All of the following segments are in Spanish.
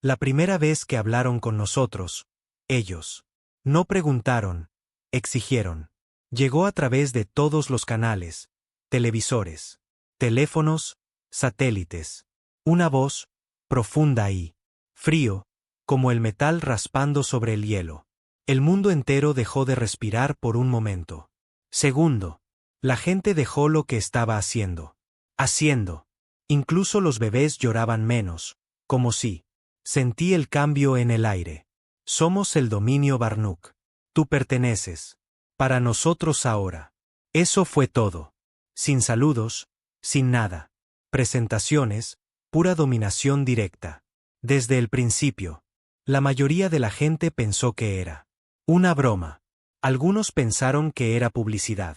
La primera vez que hablaron con nosotros, ellos no preguntaron, exigieron. Llegó a través de todos los canales, televisores, teléfonos, satélites. Una voz, profunda y frío, como el metal raspando sobre el hielo. El mundo entero dejó de respirar por un momento. Segundo, la gente dejó lo que estaba haciendo. Incluso los bebés lloraban menos, como si. Sentí el cambio en el aire. Somos el dominio Barnuk. Tú perteneces. Para nosotros ahora. Eso fue todo. Sin saludos, sin nada. Presentaciones, pura dominación directa. Desde el principio. La mayoría de la gente pensó que era una broma. Algunos pensaron que era publicidad.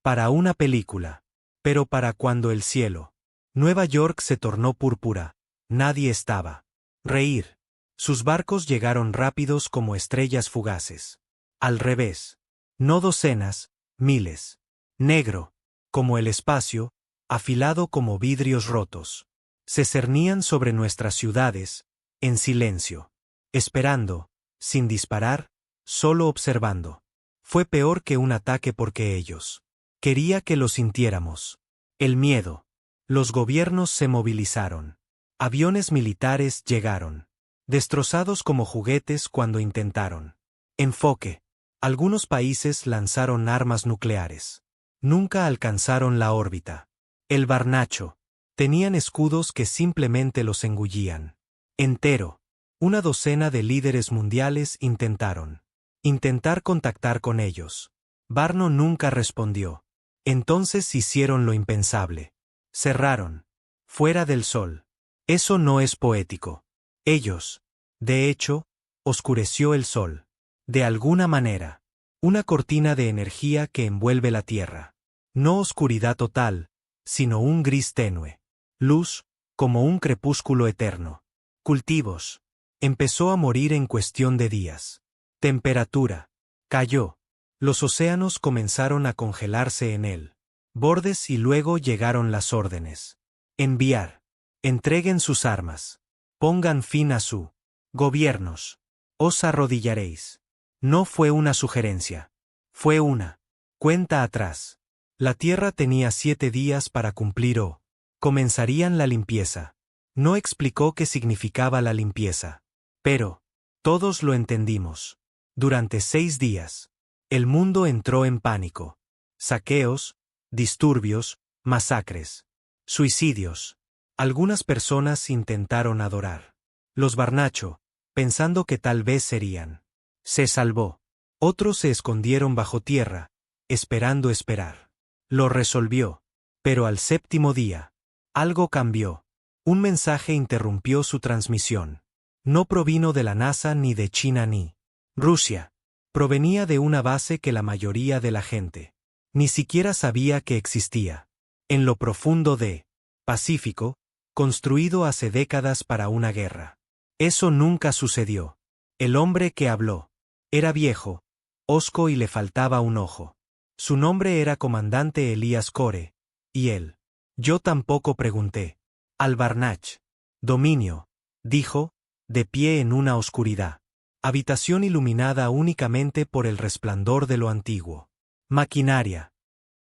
Para una película. Pero para cuando el cielo. Nueva York se tornó púrpura. Nadie estaba. Reír. Sus barcos llegaron rápidos como estrellas fugaces. Al revés. No docenas, miles. Negro. Como el espacio, afilado como vidrios rotos. Se cernían sobre nuestras ciudades, en silencio. Esperando, sin disparar, solo observando. Fue peor que un ataque porque ellos. Quería que lo sintiéramos. El miedo. Los gobiernos se movilizaron. Aviones militares llegaron. Destrozados como juguetes cuando intentaron. Enfoque. Algunos países lanzaron armas nucleares. Nunca alcanzaron la órbita. El Barnacho. Tenían escudos que simplemente los engullían. Entero. Una docena de líderes mundiales intentaron. Intentar contactar con ellos. Barno nunca respondió. Entonces hicieron lo impensable. Cerraron. Fuera del sol. Eso no es poético. Ellos. De hecho, oscureció el sol. De alguna manera. Una cortina de energía que envuelve la tierra. No oscuridad total, sino un gris tenue. Luz, como un crepúsculo eterno. Cultivos. Empezó a morir en cuestión de días. Temperatura. Cayó. Los océanos comenzaron a congelarse en él. Bordes y luego llegaron las órdenes. Enviar. Entreguen sus armas. Pongan fin a su. Gobiernos. Os arrodillaréis. No fue una sugerencia. Fue una. Cuenta atrás. La tierra tenía 7 días para cumplir o. Comenzarían la limpieza. No explicó qué significaba la limpieza. Pero. Todos lo entendimos. Durante 6 días. El mundo entró en pánico. Saqueos, disturbios, masacres. Suicidios. Algunas personas intentaron adorar. Los Barnacho, pensando que tal vez serían. Se salvó. Otros se escondieron bajo tierra, esperando esperar. Lo resolvió. Pero al 7º día. Algo cambió. Un mensaje interrumpió su transmisión. No provino de la NASA ni de China ni Rusia. Provenía de una base que la mayoría de la gente ni siquiera sabía que existía. En lo profundo de Pacífico, construido hace décadas para una guerra. Eso nunca sucedió. El hombre que habló era viejo, hosco y le faltaba un ojo. Su nombre era Comandante Elías Core, y él. Yo tampoco pregunté. Al-Barnach. Dominio, dijo, de pie en una oscuridad. Habitación iluminada únicamente por el resplandor de lo antiguo. Maquinaria.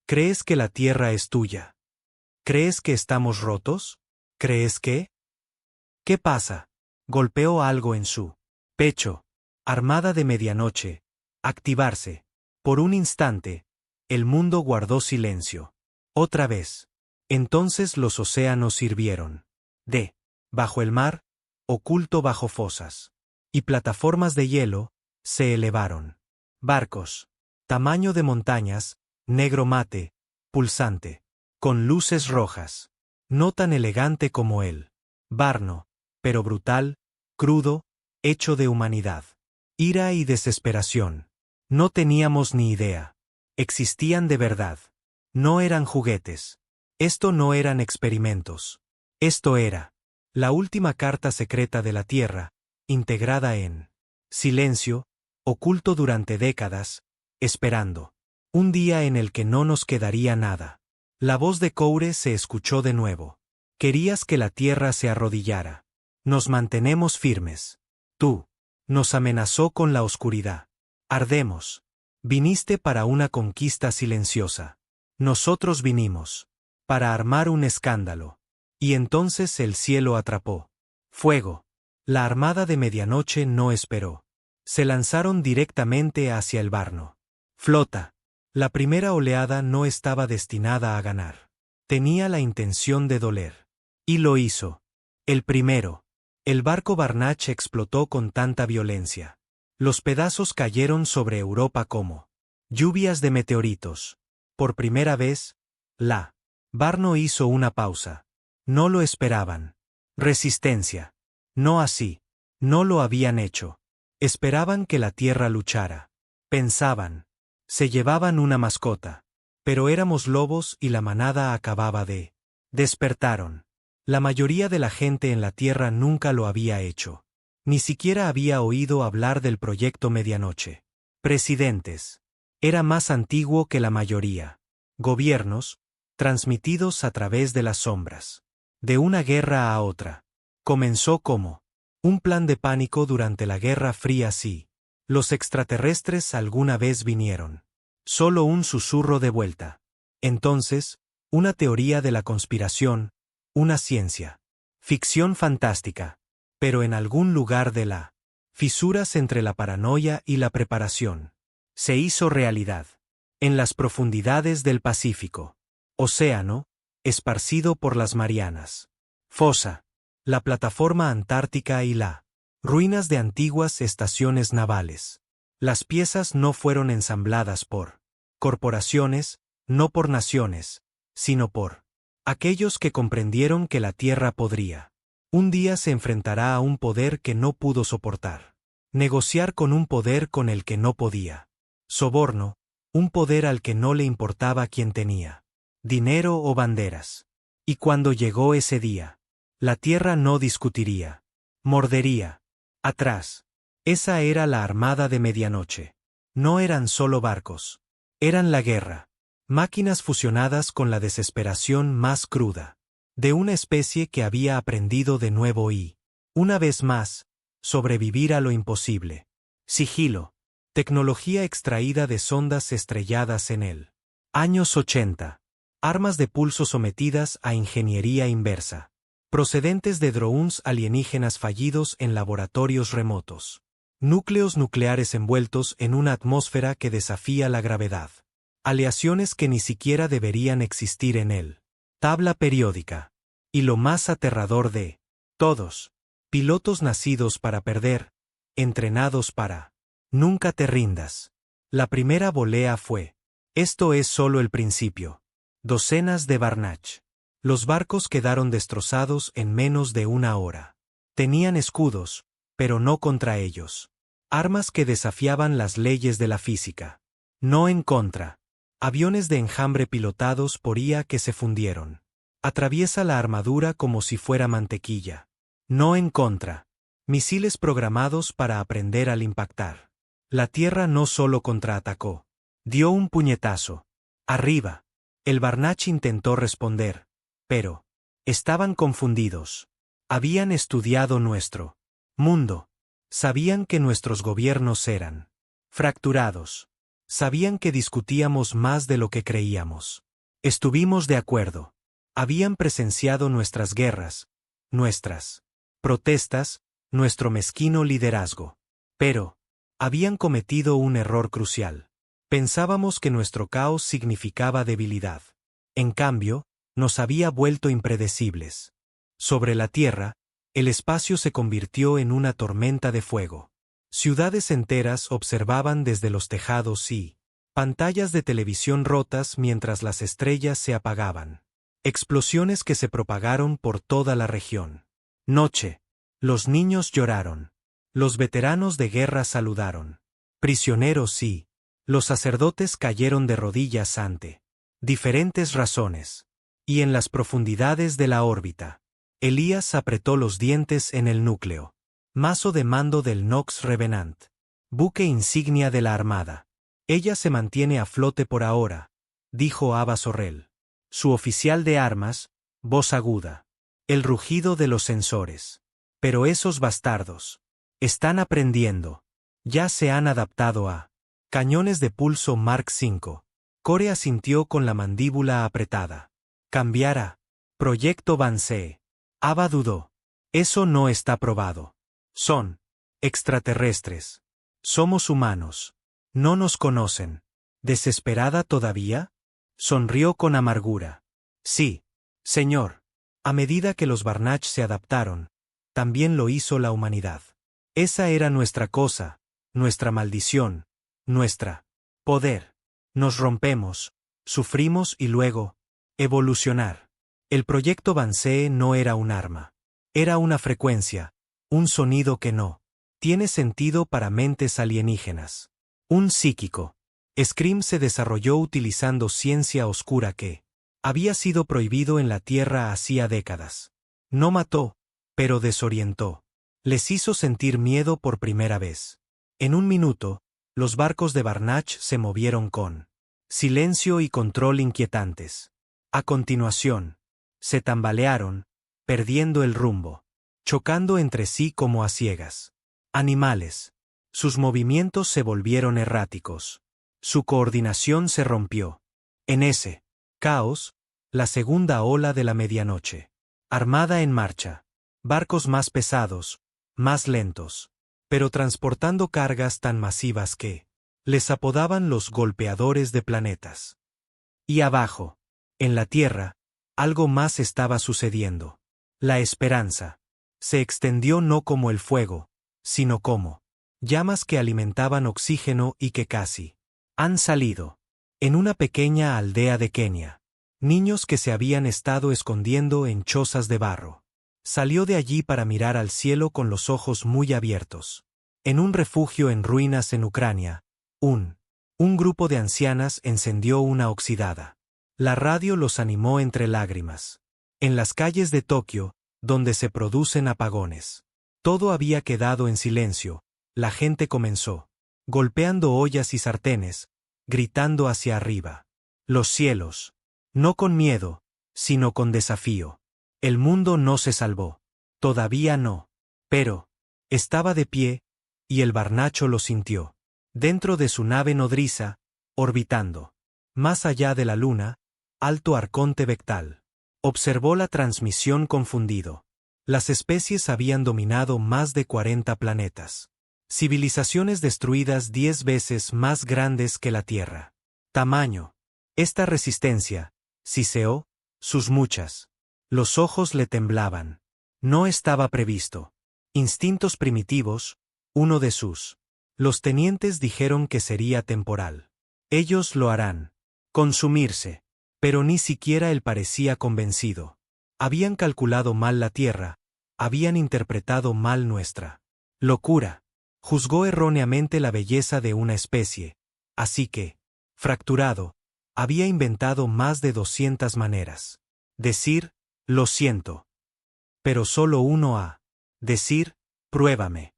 ¿Crees que la tierra es tuya? ¿Crees que estamos rotos? ¿Crees que? ¿Qué pasa? Golpeó algo en su pecho. Armada de medianoche. Activarse. Por un instante, el mundo guardó silencio. Otra vez. Entonces los océanos hirvieron. Bajo el mar, oculto bajo fosas. Y plataformas de hielo, se elevaron. Barcos. Tamaño de montañas, negro mate, pulsante. Con luces rojas. No tan elegante como él. Barno, pero brutal, crudo, hecho de humanidad. Ira y desesperación. No teníamos ni idea. Existían de verdad. No eran juguetes. Esto no eran experimentos. Esto era la última carta secreta de la Tierra, integrada en silencio, oculto durante décadas, esperando. Un día en el que no nos quedaría nada. La voz de Coure se escuchó de nuevo. Querías que la Tierra se arrodillara. Nos mantenemos firmes. Tú. Nos amenazó con la oscuridad. Ardemos. Viniste para una conquista silenciosa. Nosotros vinimos. Para armar un escándalo. Y entonces el cielo atrapó. Fuego. La armada de medianoche no esperó. Se lanzaron directamente hacia el Varno. Flota. La primera oleada no estaba destinada a ganar. Tenía la intención de doler. Y lo hizo. El primero. El barco Barnach explotó con tanta violencia. Los pedazos cayeron sobre Europa como lluvias de meteoritos. Por primera vez, la Varno hizo una pausa. No lo esperaban. Resistencia. No así. No lo habían hecho. Esperaban que la tierra luchara. Pensaban. Se llevaban una mascota. Pero éramos lobos y la manada acababa de. Despertaron. La mayoría de la gente en la tierra nunca lo había hecho. Ni siquiera había oído hablar del proyecto Medianoche. Presidentes. Era más antiguo que la mayoría. Gobiernos, transmitidos a través de las sombras. De una guerra a otra. Comenzó como un plan de pánico durante la Guerra Fría. Sí. Los extraterrestres alguna vez vinieron. Solo un susurro de vuelta. Entonces, una teoría de la conspiración, una ciencia ficción fantástica. Pero en algún lugar de la fisuras entre la paranoia y la preparación. Se hizo realidad. En las profundidades del Pacífico. Océano, esparcido por las Marianas. Fosa. La plataforma antártica y la ruinas de antiguas estaciones navales. Las piezas no fueron ensambladas por corporaciones, no por naciones, sino por aquellos que comprendieron que la Tierra podría. Un día se enfrentará a un poder que no pudo soportar. Negociar con un poder con el que no podía. Soborno, un poder al que no le importaba quién tenía dinero o banderas. Y cuando llegó ese día, la Tierra no discutiría. Mordería. Atrás. Esa era la armada de medianoche. No eran solo barcos. Eran la guerra. Máquinas fusionadas con la desesperación más cruda. De una especie que había aprendido de nuevo y, una vez más, sobrevivir a lo imposible. Sigilo. Tecnología extraída de sondas estrelladas en el años 80. Armas de pulso sometidas a ingeniería inversa. Procedentes de drones alienígenas fallidos en laboratorios remotos. Núcleos nucleares envueltos en una atmósfera que desafía la gravedad. Aleaciones que ni siquiera deberían existir en él. Tabla periódica. Y lo más aterrador de todos. Pilotos nacidos para perder, entrenados para. Nunca te rindas. La primera volea fue. Esto es solo el principio. Docenas de Barnach. Los barcos quedaron destrozados en menos de una hora. Tenían escudos, pero no contra ellos. Armas que desafiaban las leyes de la física. No en contra. Aviones de enjambre pilotados por IA que se fundieron. Atraviesa la armadura como si fuera mantequilla. No en contra. Misiles programados para aprender al impactar. La Tierra no solo contraatacó. Dio un puñetazo. Arriba. El Barnach intentó responder. Pero estaban confundidos. Habían estudiado nuestro mundo. Sabían que nuestros gobiernos eran fracturados. Sabían que discutíamos más de lo que creíamos. Estuvimos de acuerdo. Habían presenciado nuestras guerras, nuestras protestas, nuestro mezquino liderazgo. Pero habían cometido un error crucial. Pensábamos que nuestro caos significaba debilidad. En cambio, nos había vuelto impredecibles. Sobre la Tierra, el espacio se convirtió en una tormenta de fuego. Ciudades enteras observaban desde los tejados y pantallas de televisión rotas mientras las estrellas se apagaban. Explosiones que se propagaron por toda la región. Noche. Los niños lloraron. Los veteranos de guerra saludaron. Prisioneros sí. Los sacerdotes cayeron de rodillas ante diferentes razones. Y en las profundidades de la órbita, Elías apretó los dientes en el núcleo. Mazo de mando del Nox Revenant. Buque insignia de la Armada. Ella se mantiene a flote por ahora, dijo Ava Sorrell. Su oficial de armas, voz aguda. El rugido de los sensores. Pero esos bastardos están aprendiendo. Ya se han adaptado a cañones de pulso Mark V. Core asintió con la mandíbula apretada. Cambiar a Proyecto Banzee. Ava dudó. Eso no está probado. Son extraterrestres. Somos humanos. No nos conocen. ¿Desesperada todavía? Sonrió con amargura. Sí, señor. A medida que los Barnach se adaptaron, también lo hizo la humanidad. Esa era nuestra cosa, nuestra maldición, nuestra poder. Nos rompemos, sufrimos y luego, evolucionar. El proyecto Banzee no era un arma. Era una frecuencia, un sonido que no tiene sentido para mentes alienígenas. Un psíquico. Scream se desarrolló utilizando ciencia oscura que había sido prohibido en la Tierra hacía décadas. No mató, pero desorientó. Les hizo sentir miedo por primera vez. En un minuto, los barcos de Barnach se movieron con silencio y control inquietantes. A continuación, se tambalearon, perdiendo el rumbo, chocando entre sí como a ciegas. Animales. Sus movimientos se volvieron erráticos. Su coordinación se rompió. En ese caos, la segunda ola de la medianoche. Armada en marcha. Barcos más pesados, más lentos, pero transportando cargas tan masivas que les apodaban los golpeadores de planetas. Y abajo, en la Tierra, algo más estaba sucediendo. La esperanza se extendió no como el fuego, sino como llamas que alimentaban oxígeno y que casi han salido. En una pequeña aldea de Kenia, niños que se habían estado escondiendo en chozas de barro. Salió de allí para mirar al cielo con los ojos muy abiertos. En un refugio en ruinas en Ucrania, un grupo de ancianas encendió una oxidada. La radio los animó entre lágrimas. En las calles de Tokio, donde se producen apagones, todo había quedado en silencio. La gente comenzó, golpeando ollas y sartenes, gritando hacia arriba. Los cielos. No con miedo, sino con desafío. El mundo no se salvó. Todavía no. Pero estaba de pie, y el Barnacho lo sintió. Dentro de su nave nodriza, orbitando. Más allá de la luna, Alto Arconte Vectal. Observó la transmisión confundido. Las especies habían dominado más de 40 planetas. Civilizaciones destruidas 10 veces más grandes que la Tierra. Tamaño. Esta resistencia, Siseo, sus muchas. Los ojos le temblaban. No estaba previsto. Instintos primitivos, uno de sus. Los tenientes dijeron que sería temporal. Ellos lo harán. Consumirse. Pero ni siquiera él parecía convencido. Habían calculado mal la Tierra, habían interpretado mal nuestra locura. Juzgó erróneamente la belleza de una especie, así que, fracturado, había inventado más de 200 maneras. Decir, lo siento. Pero solo uno a decir, pruébame.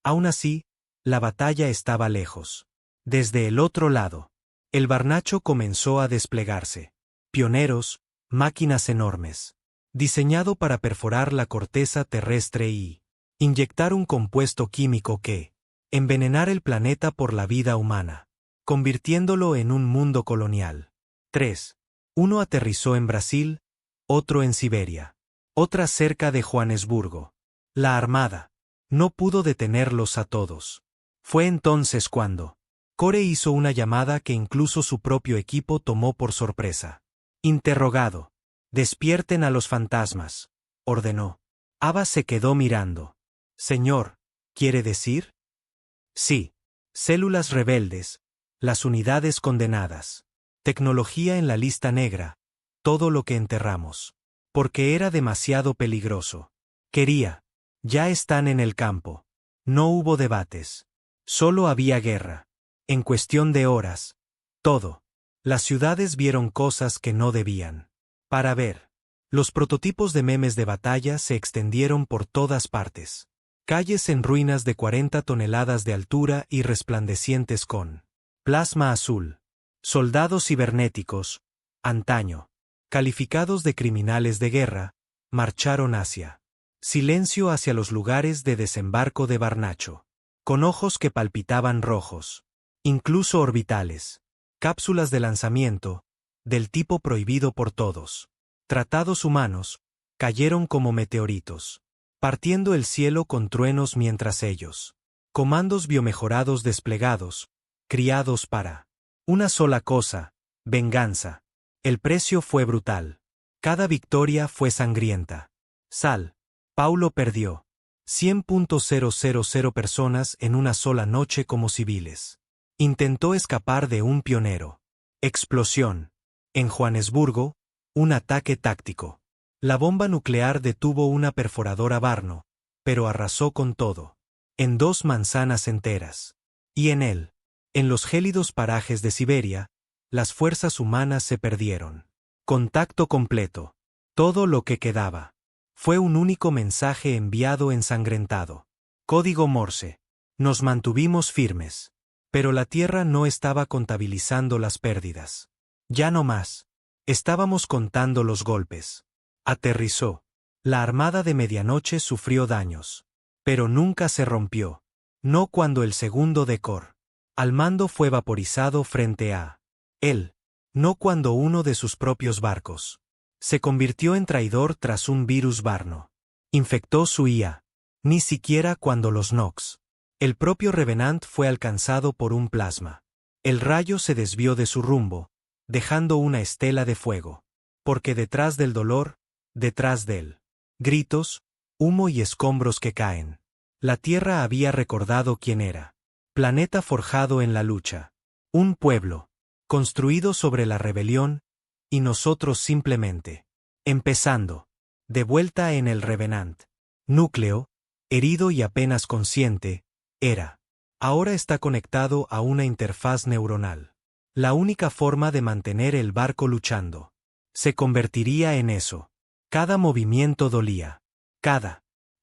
Aún así, la batalla estaba lejos. Desde el otro lado, el Barnacho comenzó a desplegarse. Pioneros, máquinas enormes. Diseñado para perforar la corteza terrestre y inyectar un compuesto químico que envenenara el planeta por la vida humana, convirtiéndolo en un mundo colonial. 3. Uno aterrizó en Brasil, otro en Siberia, otra cerca de Johannesburgo. La Armada no pudo detenerlos a todos. Fue entonces cuando Core hizo una llamada que incluso su propio equipo tomó por sorpresa. Interrogado. Despierten a los fantasmas, ordenó. Ava se quedó mirando. Señor, ¿quiere decir? Sí. Células rebeldes, las unidades condenadas. Tecnología en la lista negra, todo lo que enterramos. Porque era demasiado peligroso. Quería. Ya están en el campo. No hubo debates. Solo había guerra. En cuestión de horas. Todo. Las ciudades vieron cosas que no debían. Para ver. Los prototipos de memes de batalla se extendieron por todas partes. Calles en ruinas de 40 toneladas de altura y resplandecientes con plasma azul. Soldados cibernéticos, antaño, calificados de criminales de guerra, marcharon hacia Silencio hacia los lugares de desembarco de Barnacho. Con ojos que palpitaban rojos. Incluso orbitales. Cápsulas de lanzamiento, del tipo prohibido por todos. Tratados humanos, cayeron como meteoritos. Partiendo el cielo con truenos mientras ellos. Comandos biomejorados desplegados, criados para una sola cosa, venganza. El precio fue brutal. Cada victoria fue sangrienta. Sal. Paulo perdió 100.000 personas en una sola noche como civiles. Intentó escapar de un pionero. Explosión. En Johannesburgo, un ataque táctico. La bomba nuclear detuvo una perforadora Barno, pero arrasó con todo. En 2 manzanas enteras. Y en él, en los gélidos parajes de Siberia, las fuerzas humanas se perdieron. Contacto completo. Todo lo que quedaba. Fue un único mensaje enviado ensangrentado. Código Morse. Nos mantuvimos firmes. Pero la Tierra no estaba contabilizando las pérdidas. Ya no más. Estábamos contando los golpes. Aterrizó. La Armada de Medianoche sufrió daños. Pero nunca se rompió. No cuando el segundo de Cor al mando fue vaporizado frente a él. No cuando uno de sus propios barcos se convirtió en traidor tras un virus Barno. Infectó su IA. Ni siquiera cuando los Nox. El propio Revenant fue alcanzado por un plasma. El rayo se desvió de su rumbo, dejando una estela de fuego. Porque detrás del dolor, detrás del gritos, humo y escombros que caen. La Tierra había recordado quién era. Planeta forjado en la lucha. Un pueblo. Construido sobre la rebelión, y nosotros simplemente. Empezando. De vuelta en el Revenant. Núcleo, herido y apenas consciente, era. Ahora está conectado a una interfaz neuronal. La única forma de mantener el barco luchando. Se convertiría en eso. Cada movimiento dolía.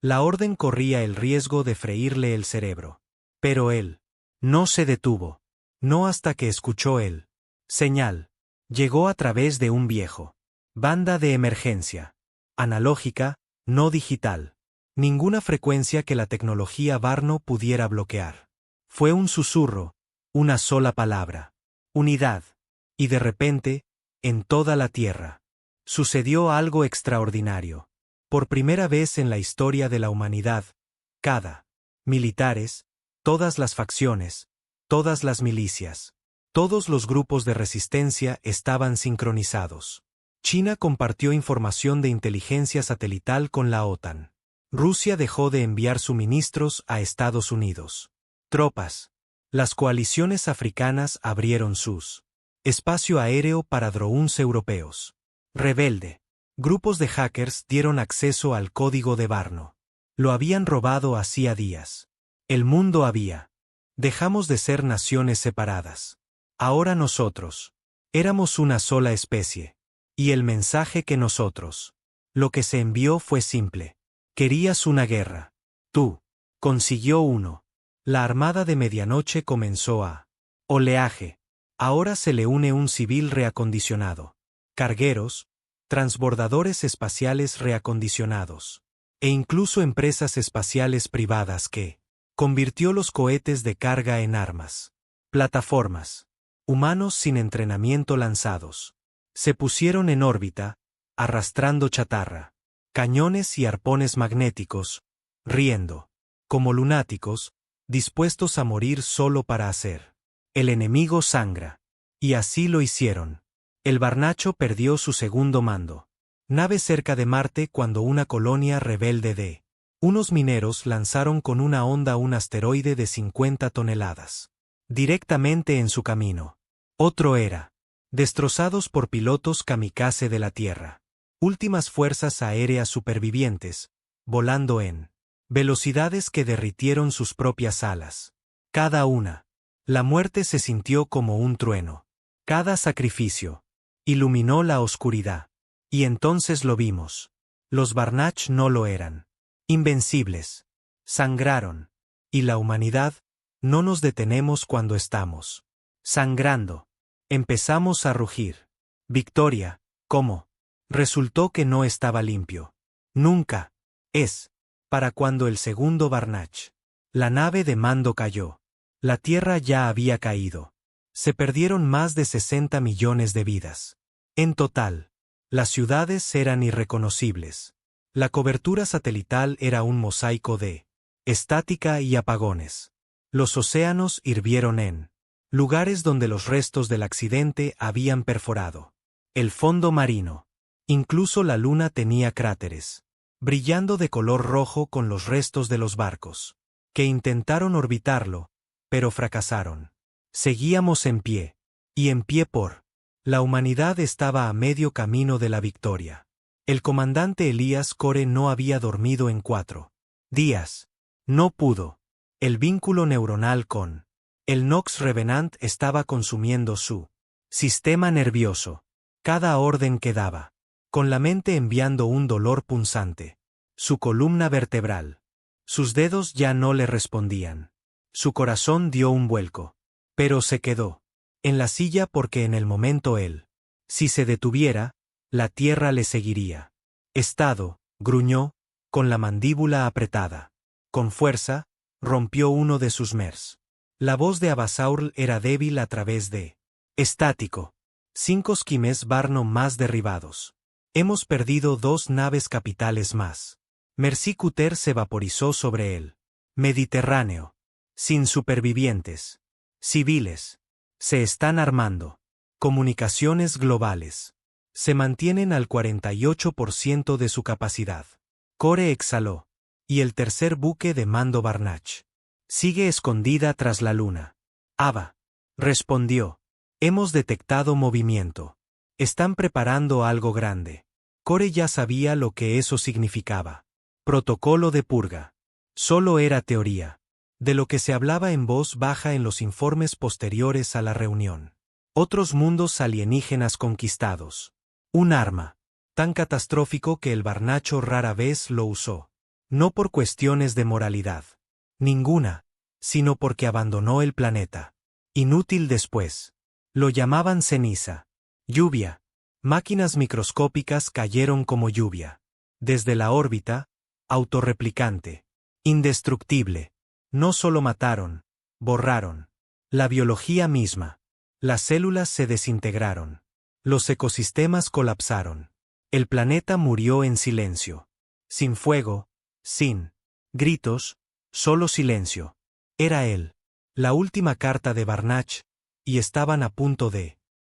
La orden corría el riesgo de freírle el cerebro. Pero él no se detuvo. No hasta que escuchó el señal. Llegó a través de un viejo. Banda de emergencia. Analógica, no digital. Ninguna frecuencia que la tecnología Barno pudiera bloquear. Fue un susurro, una sola palabra. Unidad. Y de repente, en toda la Tierra, sucedió algo extraordinario. Por primera vez en la historia de la humanidad, militares, todas las facciones, todas las milicias, todos los grupos de resistencia estaban sincronizados. China compartió información de inteligencia satelital con la OTAN. Rusia dejó de enviar suministros a Estados Unidos. Tropas. Las coaliciones africanas abrieron sus espacio aéreo para drones europeos. Rebelde. Grupos de hackers dieron acceso al código de Barno. Lo habían robado hacía días. El mundo había. Dejamos de ser naciones separadas. Ahora nosotros. Éramos una sola especie. Y el mensaje que nosotros. Lo que se envió fue simple. Querías una guerra. Tú. Consiguió uno. La Armada de Medianoche comenzó a. Oleaje. Ahora se le une un civil reacondicionado. Cargueros. Transbordadores espaciales reacondicionados. E incluso empresas espaciales privadas que. Convirtió los cohetes de carga en armas. Plataformas. Humanos sin entrenamiento lanzados. Se pusieron en órbita, arrastrando chatarra. Cañones y arpones magnéticos, riendo. Como lunáticos, dispuestos a morir solo para hacer. El enemigo sangra. Y así lo hicieron. El Barnacho perdió su segundo mando. Nave cerca de Marte cuando una colonia rebelde de unos mineros lanzaron con una onda un asteroide de 50 toneladas. Directamente en su camino. Otro era. Destrozados por pilotos kamikaze de la Tierra. Últimas fuerzas aéreas supervivientes, volando en velocidades que derritieron sus propias alas. Cada una. La muerte se sintió como un trueno. Cada sacrificio. Iluminó la oscuridad. Y entonces lo vimos. Los Barnach no lo eran. Invencibles. Sangraron. Y la humanidad, no nos detenemos cuando estamos sangrando. Empezamos a rugir. Victoria, ¿cómo? Resultó que no estaba limpio. Nunca. para cuando el segundo Barnach. La nave de mando cayó. La Tierra ya había caído. Se perdieron más de 60 millones de vidas. En total, las ciudades eran irreconocibles. La cobertura satelital era un mosaico de estática y apagones. Los océanos hirvieron en lugares donde los restos del accidente habían perforado el fondo marino. Incluso la luna tenía cráteres, brillando de color rojo con los restos de los barcos, que intentaron orbitarlo, pero fracasaron. Seguíamos en pie, y en pie la humanidad estaba a medio camino de la victoria. El comandante Elías Core no había dormido en 4 días. No pudo. El vínculo neuronal con el Nox Revenant estaba consumiendo su sistema nervioso. Cada orden que daba, con la mente enviando un dolor punzante. Su columna vertebral. Sus dedos ya no le respondían. Su corazón dio un vuelco. Pero se quedó en la silla porque en el momento si se detuviera, la tierra le seguiría. Estado, gruñó, con la mandíbula apretada. Con fuerza, rompió uno de sus mers. La voz de Abasaurl era débil a través de estático. 5 skimes Barno más derribados. Hemos perdido 2 naves capitales más. Mercy Cutter se vaporizó sobre el Mediterráneo. Sin supervivientes. Civiles. Se están armando. Comunicaciones globales. Se mantienen al 48% de su capacidad. Core exhaló. Y el tercer buque de mando Barnach. Sigue escondida tras la luna. Ava. Respondió. Hemos detectado movimiento. Están preparando algo grande. Core ya sabía lo que eso significaba. Protocolo de purga. Solo era teoría. De lo que se hablaba en voz baja en los informes posteriores a la reunión. Otros mundos alienígenas conquistados. Un arma. Tan catastrófico que el Barnacho rara vez lo usó. No por cuestiones de moralidad. Ninguna. Sino porque abandonó el planeta. Inútil después. Lo llamaban ceniza. Lluvia. Máquinas microscópicas cayeron como lluvia. Desde la órbita, autorreplicante. Indestructible. No solo mataron, borraron. La biología misma. Las células se desintegraron. Los ecosistemas colapsaron. El planeta murió en silencio. Sin fuego, sin gritos, solo silencio. Era él. La última carta de Barnach, y estaban a punto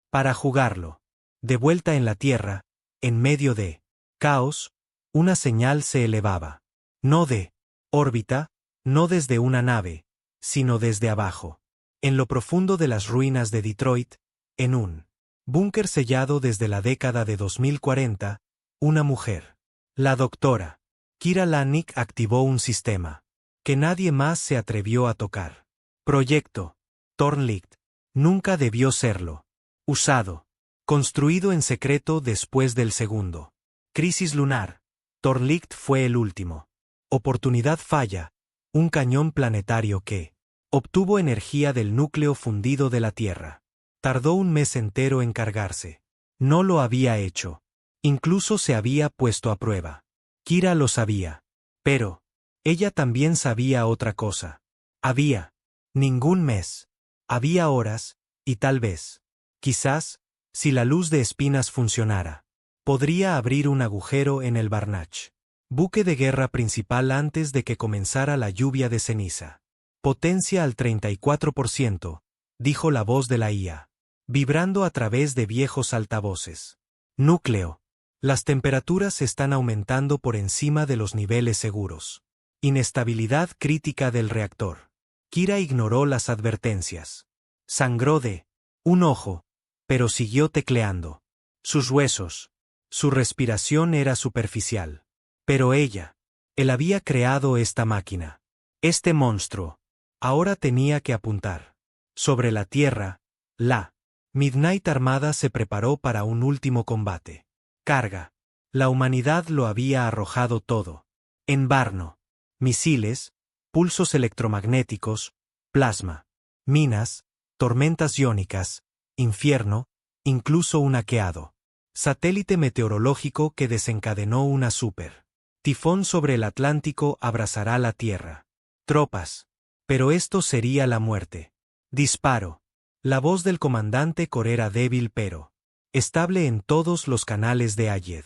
para jugarlo. De vuelta en la Tierra, en medio de caos, una señal se elevaba. No de órbita, no desde una nave, sino desde abajo. En lo profundo de las ruinas de Detroit, en un búnker sellado desde la década de 2040, una mujer. La doctora Kira Lannick activó un sistema que nadie más se atrevió a tocar. Proyecto Thornlight. Nunca debió serlo. Usado. Construido en secreto después del segundo. Crisis lunar. Thornlight fue el último. Oportunidad falla. Un cañón planetario que obtuvo energía del núcleo fundido de la Tierra. Tardó un mes entero en cargarse. No lo había hecho. Incluso se había puesto a prueba. Kira lo sabía. Pero ella también sabía otra cosa. Había ningún mes. Había horas, y tal vez, quizás, si la luz de espinas funcionara, podría abrir un agujero en el Barnach. Buque de guerra principal antes de que comenzara la lluvia de ceniza. Potencia al 34%, dijo la voz de la IA, vibrando a través de viejos altavoces. Núcleo. Las temperaturas están aumentando por encima de los niveles seguros. Inestabilidad crítica del reactor. Kira ignoró las advertencias. Sangró de un ojo, pero siguió tecleando. Sus huesos. Su respiración era superficial. Pero él había creado esta máquina. Este monstruo. Ahora tenía que apuntar. Sobre la Tierra, la Midnight Armada se preparó para un último combate. Carga. La humanidad lo había arrojado todo. En Barno. Misiles, pulsos electromagnéticos, plasma, minas, tormentas iónicas, infierno, incluso un hackeo. Satélite meteorológico que desencadenó una super Tifón sobre el Atlántico abrazará la tierra. Tropas. Pero esto sería la muerte. Disparo. La voz del comandante Core era débil pero estable en todos los canales de Ayed.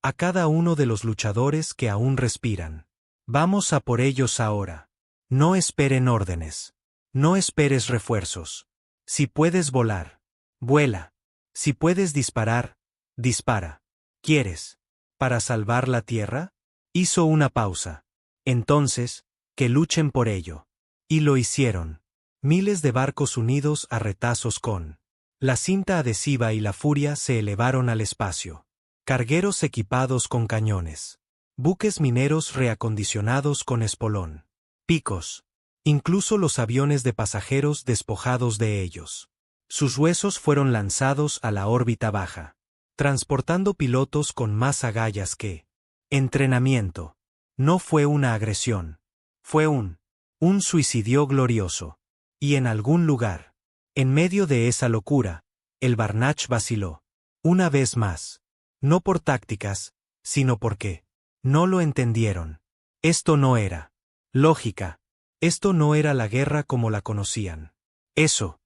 A cada uno de los luchadores que aún respiran. Vamos a por ellos ahora. No esperen órdenes. No esperes refuerzos. Si puedes volar, vuela. Si puedes disparar, dispara. ¿Quieres? ¿Para salvar la tierra? Hizo una pausa. Entonces, que luchen por ello. Y lo hicieron. Miles de barcos unidos a retazos con la cinta adhesiva y la furia se elevaron al espacio. Cargueros equipados con cañones. Buques mineros reacondicionados con espolón. Picos. Incluso los aviones de pasajeros despojados de ellos. Sus huesos fueron lanzados a la órbita baja. Transportando pilotos con más agallas que entrenamiento. No fue una agresión. Fue un suicidio glorioso. Y en algún lugar, en medio de esa locura, el Barnach vaciló. Una vez más. No por tácticas, sino porque no lo entendieron. Esto no era lógica. Esto no era la guerra como la conocían. Eso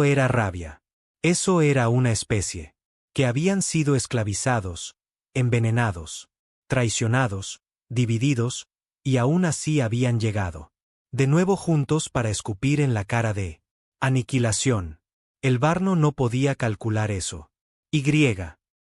era rabia. Eso era una especie. Que habían sido esclavizados, envenenados, traicionados, divididos, y aún así habían llegado de nuevo juntos para escupir en la cara de aniquilación. El Varno no podía calcular eso.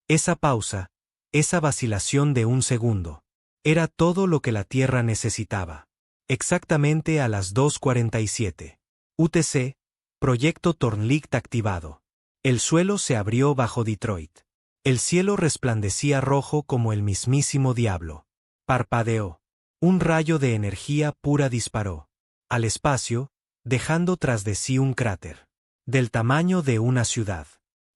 Esa pausa, esa vacilación de un segundo, era todo lo que la Tierra necesitaba. Exactamente a las 2:47. UTC, Proyecto Thornlight activado. El suelo se abrió bajo Detroit. El cielo resplandecía rojo como el mismísimo diablo. Parpadeó. Un rayo de energía pura disparó al espacio, dejando tras de sí un cráter del tamaño de una ciudad.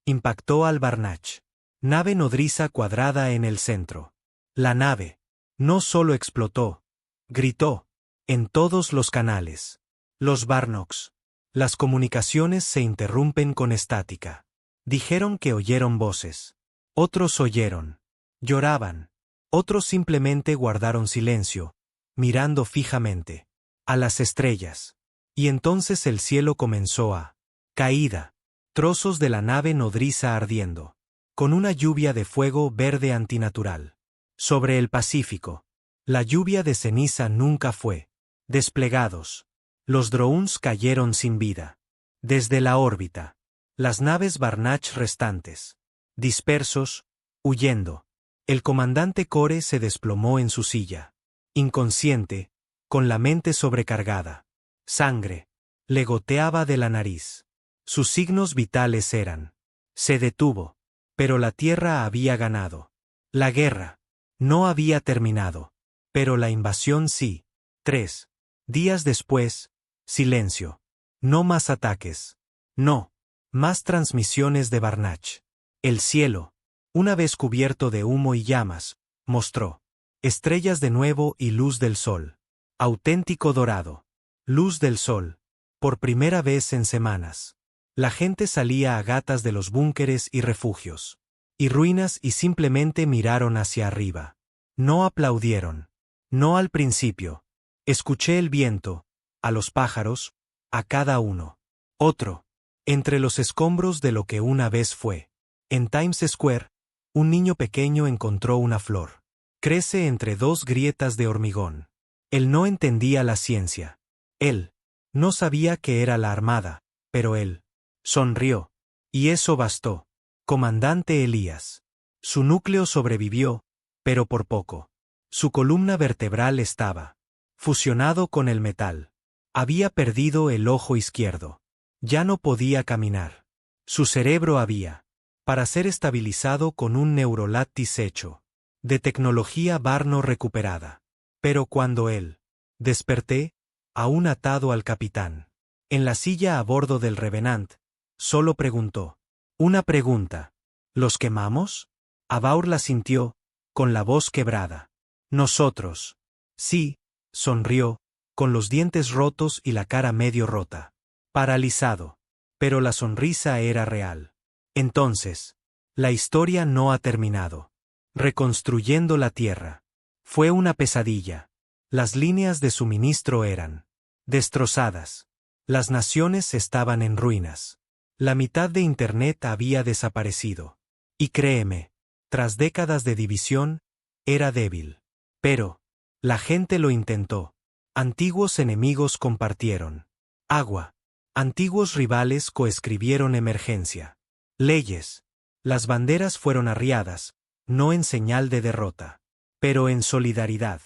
Impactó al Barnach. Nave nodriza cuadrada en el centro. La nave no solo explotó, gritó en todos los canales. Los Barnocks. Las comunicaciones se interrumpen con estática. Dijeron que oyeron voces. Otros oyeron. Lloraban. Otros simplemente guardaron silencio, mirando fijamente a las estrellas. Y entonces el cielo comenzó a caída. Trozos de la nave nodriza ardiendo. Con una lluvia de fuego verde antinatural. Sobre el Pacífico. La lluvia de ceniza nunca fue. Desplegados. Los drones cayeron sin vida. Desde la órbita. Las naves Barnach restantes. Dispersos, huyendo. El comandante Core se desplomó en su silla. Inconsciente, con la mente sobrecargada. Sangre le goteaba de la nariz. Sus signos vitales eran. Se detuvo. Pero la Tierra había ganado. La guerra no había terminado. Pero la invasión sí. 3 días después, silencio. No más ataques. No. Más transmisiones de Barnach. El cielo, una vez cubierto de humo y llamas, mostró estrellas de nuevo y luz del sol. Auténtico dorado. Luz del sol. Por primera vez en semanas. La gente salía a gatas de los búnkeres y refugios. Y ruinas y simplemente miraron hacia arriba. No aplaudieron. No al principio. Escuché el viento, a los pájaros, a cada uno. Otro. Entre los escombros de lo que una vez fue. En Times Square, un niño pequeño encontró una flor. Crece entre dos grietas de hormigón. Él no entendía la ciencia. Él no sabía qué era la armada, pero él sonrió. Y eso bastó. Comandante Elías. Su núcleo sobrevivió, pero por poco. Su columna vertebral estaba fusionado con el metal. Había perdido el ojo izquierdo. Ya no podía caminar. Su cerebro había para ser estabilizado con un neuroláctis hecho de tecnología Barno recuperada. Pero cuando él desperté, aún atado al capitán, en la silla a bordo del Revenant, solo preguntó una pregunta. ¿Los quemamos? Abaur la sintió, con la voz quebrada. Nosotros. Sí, sonrió, con los dientes rotos y la cara medio rota. Paralizado. Pero la sonrisa era real. Entonces, la historia no ha terminado. Reconstruyendo la Tierra. Fue una pesadilla. Las líneas de suministro eran destrozadas. Las naciones estaban en ruinas. La mitad de Internet había desaparecido. Y créeme, tras décadas de división, era débil. Pero, la gente lo intentó. Antiguos enemigos compartieron agua. Antiguos rivales coescribieron emergencia. Leyes. Las banderas fueron arriadas, no en señal de derrota, pero en solidaridad.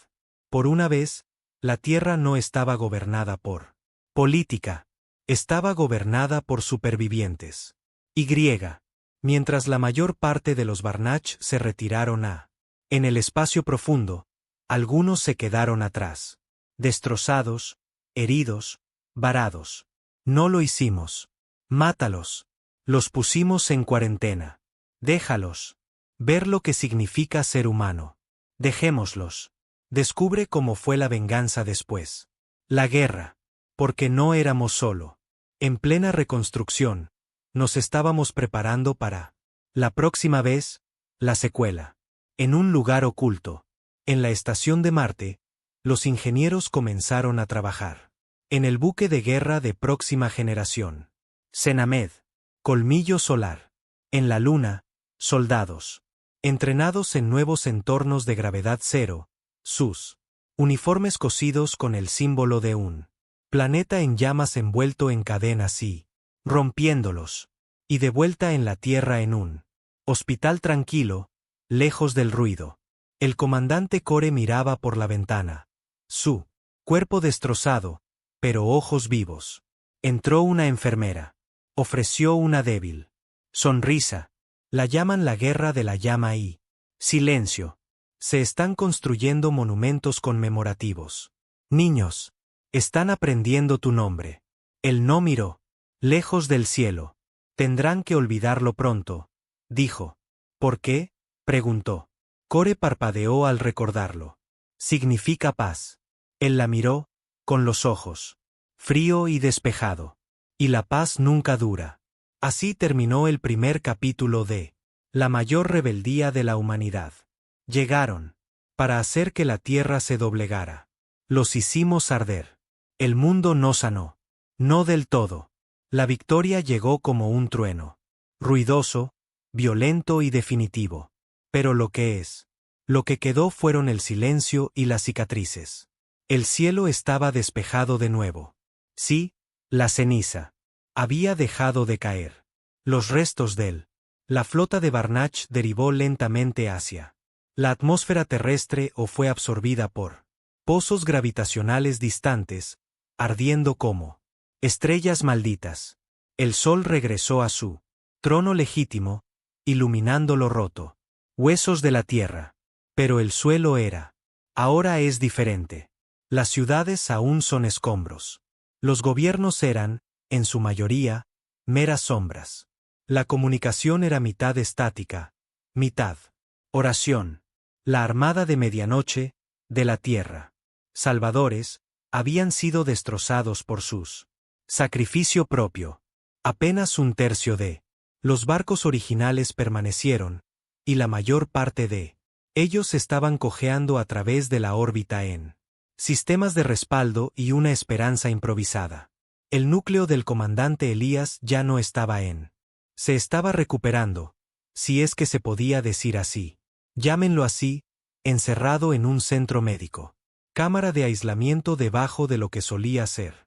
Por una vez, la tierra no estaba gobernada por política, estaba gobernada por supervivientes. Y mientras la mayor parte de los Barnach se retiraron en el espacio profundo, algunos se quedaron atrás, destrozados, heridos, varados. No lo hicimos. Mátalos. Los pusimos en cuarentena. Déjalos. Ver lo que significa ser humano. Dejémoslos. Descubre cómo fue la venganza después. La guerra. Porque no éramos solo. En plena reconstrucción. Nos estábamos preparando para la próxima vez, la secuela. En un lugar oculto. En la estación de Marte, los ingenieros comenzaron a trabajar. En el buque de guerra de próxima generación. Senamed. Colmillo solar. En la Luna, soldados. Entrenados en nuevos entornos de gravedad cero, sus uniformes cosidos con el símbolo de un planeta en llamas envuelto en cadenas y rompiéndolos. Y de vuelta en la Tierra en un hospital tranquilo, lejos del ruido. El comandante Core miraba por la ventana. Su cuerpo destrozado, pero ojos vivos. Entró una enfermera. Ofreció una débil sonrisa. La llaman la guerra de la llama y silencio. Se están construyendo monumentos conmemorativos. Niños, están aprendiendo tu nombre. Él no miró. Lejos del cielo. Tendrán que olvidarlo pronto, dijo. ¿Por qué? Preguntó. Core parpadeó al recordarlo. Significa paz. Él la miró, con los ojos. Frío y despejado. Y la paz nunca dura. Así terminó el primer capítulo de La mayor rebeldía de la humanidad. Llegaron. Para hacer que la tierra se doblegara. Los hicimos arder. El mundo no sanó. No del todo. La victoria llegó como un trueno. Ruidoso, violento y definitivo. Pero lo que quedó fueron el silencio y las cicatrices. El cielo estaba despejado de nuevo. Sí, la ceniza. Había dejado de caer. Los restos la flota de Barnach derivó lentamente hacia la atmósfera terrestre o fue absorbida por pozos gravitacionales distantes, ardiendo como estrellas malditas. El sol regresó a su trono legítimo, iluminando lo roto. Huesos de la tierra. Pero el suelo ahora es diferente. Las ciudades aún son escombros. Los gobiernos eran, en su mayoría, meras sombras. La comunicación era mitad estática, mitad oración. La armada de medianoche, de la tierra. Salvadores, habían sido destrozados por sus sacrificio propio. Apenas un tercio de los barcos originales permanecieron, y la mayor parte de ellos estaban cojeando a través de la órbita en sistemas de respaldo y una esperanza improvisada. El núcleo del comandante Elías ya no estaba se estaba recuperando, si es que se podía decir así. Llámenlo así, encerrado en un centro médico. Cámara de aislamiento debajo de lo que solía ser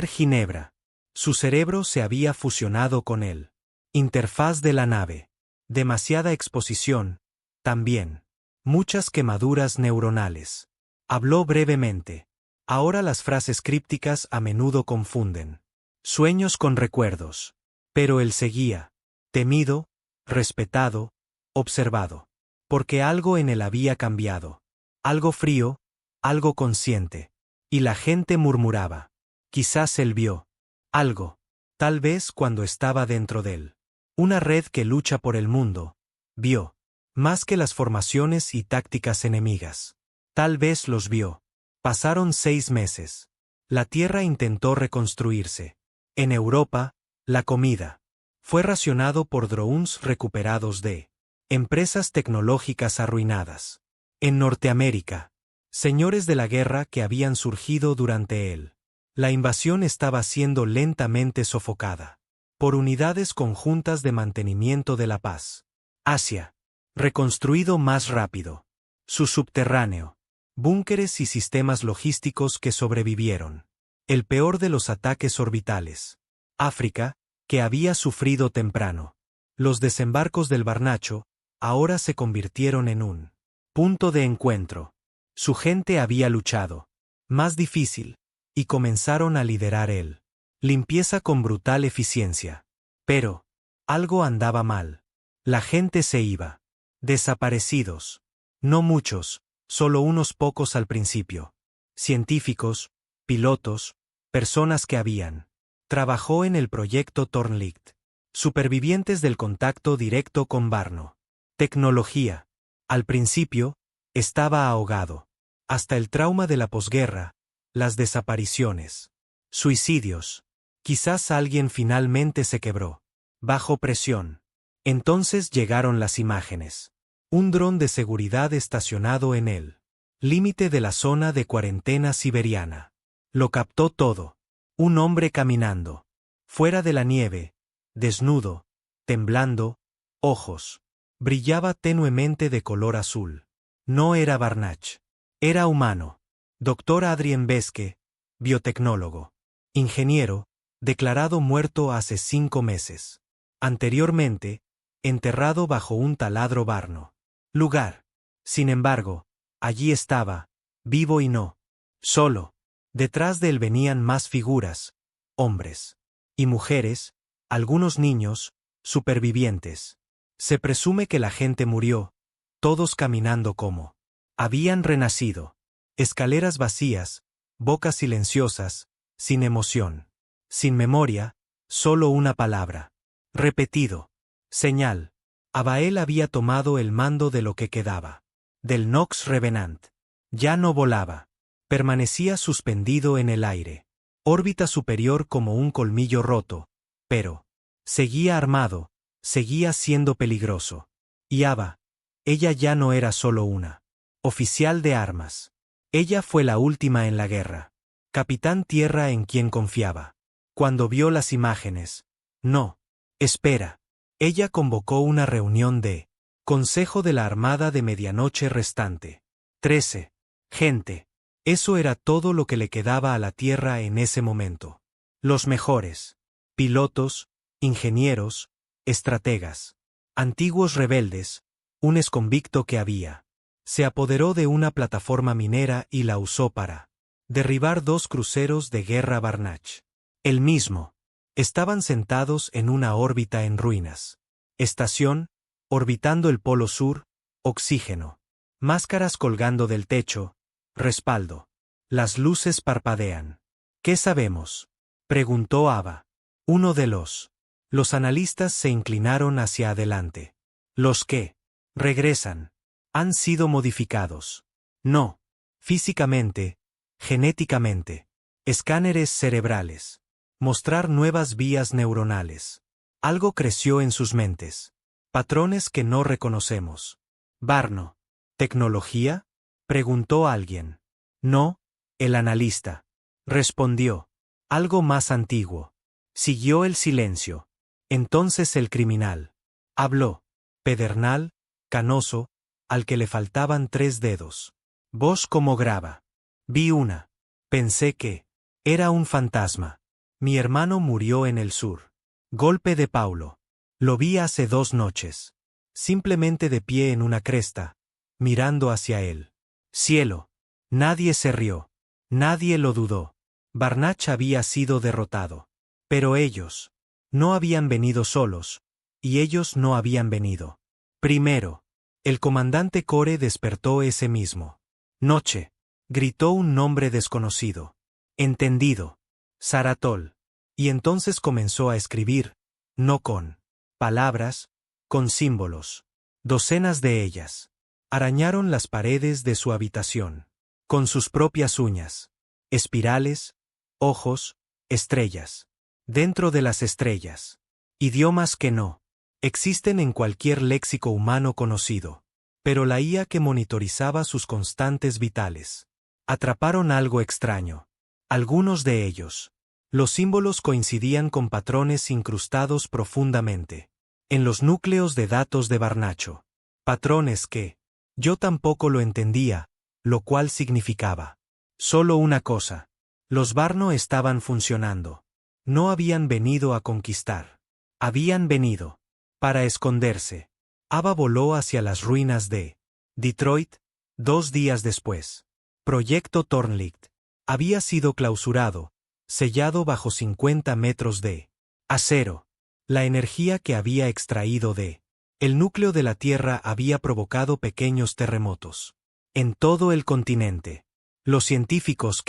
Ginebra. Su cerebro se había fusionado con él. Interfaz de la nave. Demasiada exposición, también. Muchas quemaduras neuronales. Habló brevemente. Ahora las frases crípticas a menudo confunden. Sueños con recuerdos. Pero él seguía. Temido, respetado, observado. Porque algo en él había cambiado. Algo frío, algo consciente. Y la gente murmuraba. Quizás él vio algo. Tal vez cuando estaba dentro de él. Una red que lucha por el mundo. Vio. Más que las formaciones y tácticas enemigas. Tal vez los vio. Pasaron 6 meses. La Tierra intentó reconstruirse. En Europa, la comida fue racionado por drones recuperados de empresas tecnológicas arruinadas. En Norteamérica. Señores de la guerra que habían surgido durante él. La invasión estaba siendo lentamente sofocada por unidades conjuntas de mantenimiento de la paz. Asia. Reconstruido más rápido. Su subterráneo. Búnkeres y sistemas logísticos que sobrevivieron. El peor de los ataques orbitales. África, que había sufrido temprano. Los desembarcos del Barnacho, ahora se convirtieron en un punto de encuentro. Su gente había luchado. Más difícil. Y comenzaron a liderar él. Limpieza con brutal eficiencia. Pero, algo andaba mal. La gente se iba. Desaparecidos. No muchos, solo unos pocos al principio. Científicos, pilotos, personas que habían. Trabajó en el proyecto Thornlicht. Supervivientes del contacto directo con Barno. Tecnología. Al principio, estaba ahogado. Hasta el trauma de la posguerra, las desapariciones. Suicidios. Quizás alguien finalmente se quebró. Bajo presión. Entonces llegaron las imágenes. Un dron de seguridad estacionado en el límite de la zona de cuarentena siberiana. Lo captó todo. Un hombre caminando. Fuera de la nieve. Desnudo. Temblando. Ojos. Brillaba tenuemente de color azul. No era Barnach. Era humano. Dr. Adrien Beske, biotecnólogo. Ingeniero, declarado muerto hace 5 meses. Anteriormente, enterrado bajo un taladro Barno. Lugar. Sin embargo, allí estaba, vivo y no solo. Detrás de él venían más figuras, hombres y mujeres, algunos niños, supervivientes. Se presume que la gente murió, todos caminando como habían renacido. Escaleras vacías, bocas silenciosas, sin emoción. Sin memoria, solo una palabra. Repetido. Señal. Abael había tomado el mando de lo que quedaba. Del Nox Revenant. Ya no volaba. Permanecía suspendido en el aire. Órbita superior como un colmillo roto. Pero seguía armado, seguía siendo peligroso. Y Ava. Ella ya no era solo una oficial de armas. Ella fue la última en la guerra. Capitán Tierra en quien confiaba. Cuando vio las imágenes. No. Espera. Ella convocó una reunión de Consejo de la Armada de medianoche restante. 13. Gente. Eso era todo lo que le quedaba a la Tierra en ese momento. Los mejores. Pilotos, ingenieros, estrategas. Antiguos rebeldes, un exconvicto que había. Se apoderó de una plataforma minera y la usó para derribar 2 cruceros de guerra Barnach. El mismo. Estaban sentados en una órbita en ruinas. Estación, orbitando el polo sur, oxígeno. Máscaras colgando del techo, respaldo. Las luces parpadean. ¿Qué sabemos?, preguntó Ava. Uno de los analistas se inclinaron hacia adelante. ¿Los qué? Regresan. Han sido modificados. No. Físicamente, genéticamente. Escáneres cerebrales. Mostrar nuevas vías neuronales. Algo creció en sus mentes. Patrones que no reconocemos. Barno. ¿Tecnología?, preguntó alguien. No, el analista. Respondió. Algo más antiguo. Siguió el silencio. Entonces el criminal. Habló. Pedernal, canoso, al que le faltaban 3 dedos. Voz como grava. Vi una. Pensé que era un fantasma. Mi hermano murió en el sur. Golpe de Paulo. Lo vi hace 2 noches. Simplemente de pie en una cresta, mirando hacia él. Cielo. Nadie se rió. Nadie lo dudó. Barnach había sido derrotado. Pero ellos no habían venido solos, y ellos no habían venido primero. El comandante Core despertó ese mismo noche. Gritó un nombre desconocido. Entendido. Saratol. Y entonces comenzó a escribir, no con palabras, con símbolos. Docenas de ellas. Arañaron las paredes de su habitación. Con sus propias uñas. Espirales, ojos, estrellas. Dentro de las estrellas. Idiomas que no existen en cualquier léxico humano conocido. pero la IA que monitorizaba sus constantes vitales. Atraparon algo extraño. Algunos de ellos. Los símbolos coincidían con patrones incrustados profundamente en los núcleos de datos de Barnacho. Patrones que yo tampoco lo entendía, lo cual significaba solo una cosa. Los Barno estaban funcionando. No habían venido a conquistar. Habían venido para esconderse. Ava voló hacia las ruinas de Detroit 2 días después. Proyecto Thornlight había sido clausurado, sellado bajo 50 metros de acero. La energía que había extraído de el núcleo de la Tierra había provocado pequeños terremotos en todo el continente. Los científicos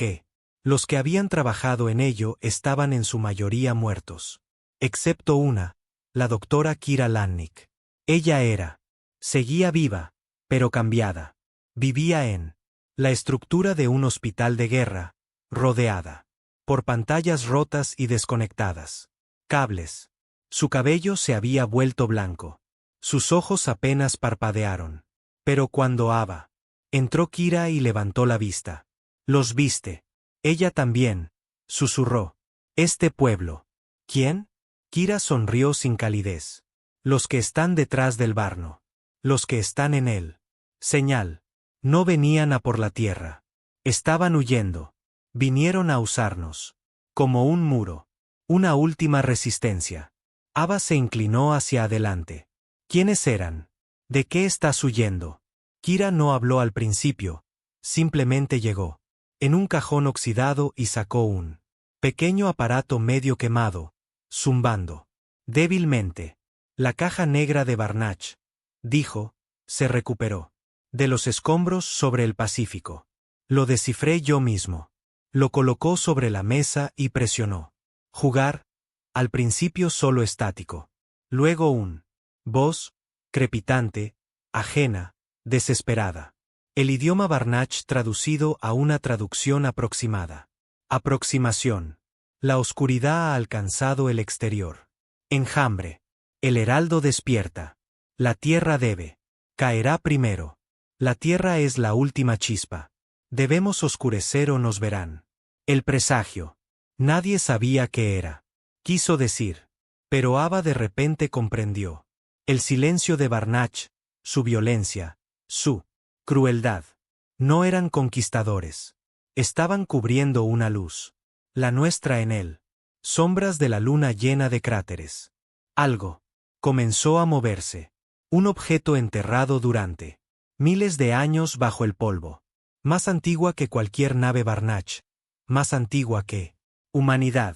los que habían trabajado en ello estaban en su mayoría muertos. Excepto una, la doctora Kira Lannick. Ella seguía viva, pero cambiada. Vivía en la estructura de un hospital de guerra, rodeada por pantallas rotas y desconectadas. Cables. Su cabello se había vuelto blanco. Sus ojos apenas parpadearon. Pero cuando Ava entró Kira y levantó la vista. ¿Los viste? Ella también, susurró. Este pueblo. ¿Quién? Kira sonrió sin calidez. Los que están detrás del Barno. Los que están en él. Señal. No venían a por la tierra. Estaban huyendo. Vinieron a usarnos. Como un muro. Una última resistencia. Ava se inclinó hacia adelante. ¿Quiénes eran? ¿De qué estás huyendo? Kira no habló al principio. Simplemente llegó en un cajón oxidado y sacó un pequeño aparato medio quemado, zumbando débilmente. La caja negra de Barnach, dijo, se recuperó de los escombros sobre el Pacífico. Lo descifré yo mismo. Lo colocó sobre la mesa y presionó. Jugar, al principio solo estático. Luego un voz, crepitante, ajena, desesperada. El idioma Barnach traducido a una traducción aproximada. Aproximación. La oscuridad ha alcanzado el exterior. Enjambre. El heraldo despierta. La tierra debe. Caerá primero. La tierra es la última chispa. Debemos oscurecer o nos verán. El presagio. Nadie sabía qué era. Quiso decir. Pero Ava de repente comprendió. El silencio de Barnach, su violencia, su crueldad. No eran conquistadores. Estaban cubriendo una luz. La nuestra en él. Sombras de la luna llena de cráteres. Algo comenzó a moverse. Un objeto enterrado durante miles de años bajo el polvo. Más antigua que cualquier nave Barnach. Más antigua que humanidad.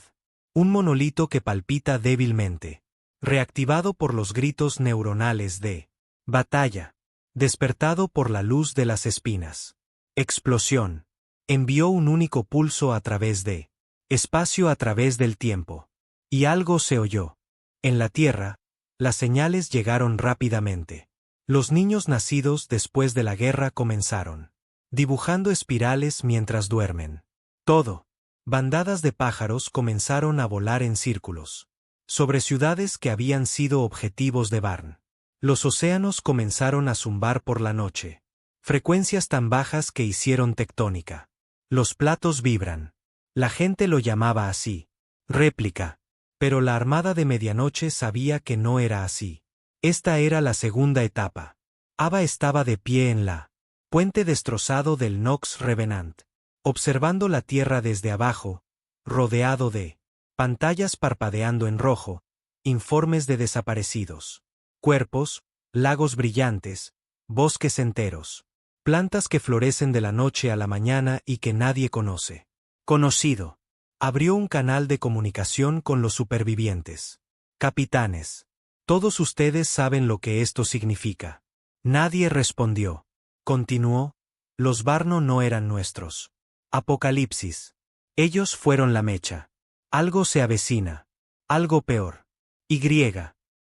Un monolito que palpita débilmente. Reactivado por los gritos neuronales de batalla. Despertado por la luz de las espinas. Explosión. Envió un único pulso a través de espacio a través del tiempo. Y algo se oyó. En la Tierra, las señales llegaron rápidamente. Los niños nacidos después de la guerra comenzaron dibujando espirales mientras duermen. Todo. Bandadas de pájaros comenzaron a volar en círculos sobre ciudades que habían sido objetivos de Barn. Los océanos comenzaron a zumbar por la noche. Frecuencias tan bajas que hicieron tectónica. Los platos vibran. La gente lo llamaba así. Réplica. Pero la Armada de Medianoche sabía que no era así. Esta era la segunda etapa. Ava estaba de pie en la puente destrozado del Nox Revenant, observando la tierra desde abajo, rodeado de pantallas parpadeando en rojo, informes de desaparecidos. Cuerpos, lagos brillantes, bosques enteros, plantas que florecen de la noche a la mañana y que nadie conoce. Conocido. Abrió un canal de comunicación con los supervivientes. Capitanes. Todos ustedes saben lo que esto significa. Nadie respondió. Continuó. Los Barno no eran nuestros. Apocalipsis. Ellos fueron la mecha. Algo se avecina. Algo peor. Y.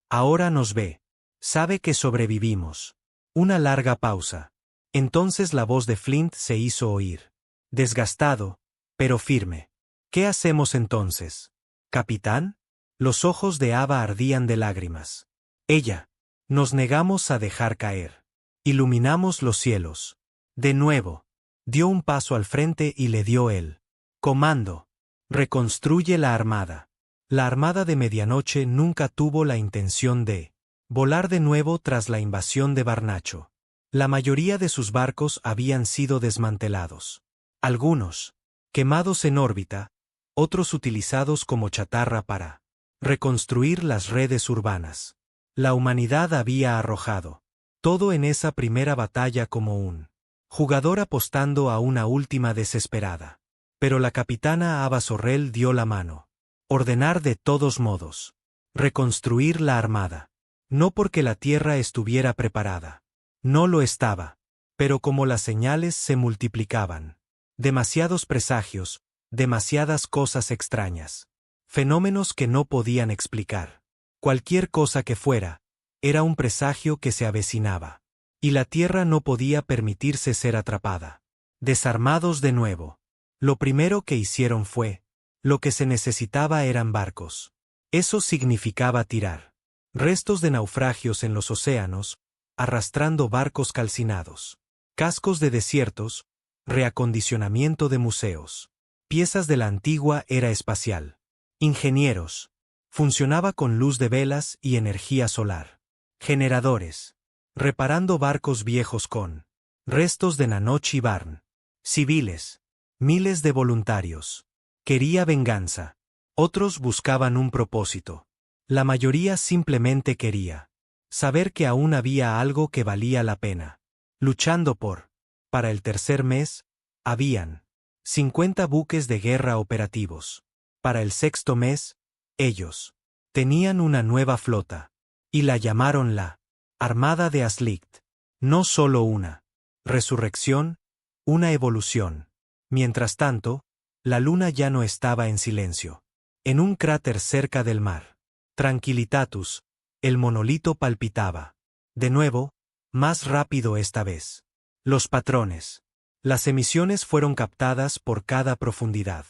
Ahora nos ve. Sabe que sobrevivimos. Una larga pausa. Entonces la voz de Flint se hizo oír. Desgastado, pero firme. ¿Qué hacemos entonces? ¿Capitán? Los ojos de Ava ardían de lágrimas. Ella. Nos negamos a dejar caer. Iluminamos los cielos. De nuevo. Dio un paso al frente y le dio el comando. Reconstruye la armada. La Armada de Medianoche nunca tuvo la intención de volar de nuevo tras la invasión de Barnacho. La mayoría de sus barcos habían sido desmantelados. Algunos, quemados en órbita, otros utilizados como chatarra para reconstruir las redes urbanas. La humanidad había arrojado todo en esa primera batalla como un jugador apostando a una última desesperada. Pero la capitana Ava Sorrell dio la mano. Ordenar de todos modos. Reconstruir la armada. No porque la tierra estuviera preparada. No lo estaba. Pero como las señales se multiplicaban. Demasiados presagios, demasiadas cosas extrañas. Fenómenos que no podían explicar. Cualquier cosa que fuera, era un presagio que se avecinaba. Y la tierra no podía permitirse ser atrapada. Desarmados de nuevo. Lo primero que hicieron fue. Lo que se necesitaba eran barcos. Eso significaba tirar restos de naufragios en los océanos, arrastrando barcos calcinados, cascos de desiertos, reacondicionamiento de museos, piezas de la antigua era espacial. Ingenieros. Funcionaba con luz de velas y energía solar. Generadores. Reparando barcos viejos con restos de Nanoch y Barn. Civiles. Miles de voluntarios. Quería venganza. Otros buscaban un propósito. La mayoría simplemente quería saber que aún había algo que valía la pena. Luchando por. Para el tercer mes, habían 50 buques de guerra operativos. Para el sexto mes, ellos tenían una nueva flota. Y la llamaron la Armada de Aslicht. No solo una resurrección, una evolución. Mientras tanto, la luna ya no estaba en silencio. En un cráter cerca del mar. Tranquilitatus, el monolito palpitaba. De nuevo, más rápido esta vez. Los patrones. Las emisiones fueron captadas por cada profundidad.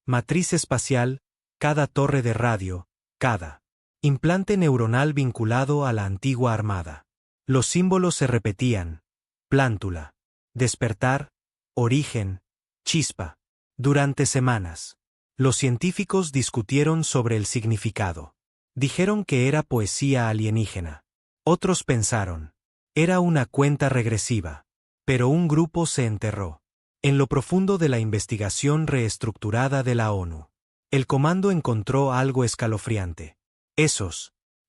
Matriz espacial, cada torre de radio, cada implante neuronal vinculado a la antigua armada. Los símbolos se repetían. Plántula. Despertar. Origen. Chispa. Durante semanas. Los científicos discutieron sobre el significado. Dijeron que era poesía alienígena. Otros pensaron. Era una cuenta regresiva. Pero un grupo se enterró. En lo profundo de la investigación reestructurada de la ONU. El comando encontró algo escalofriante.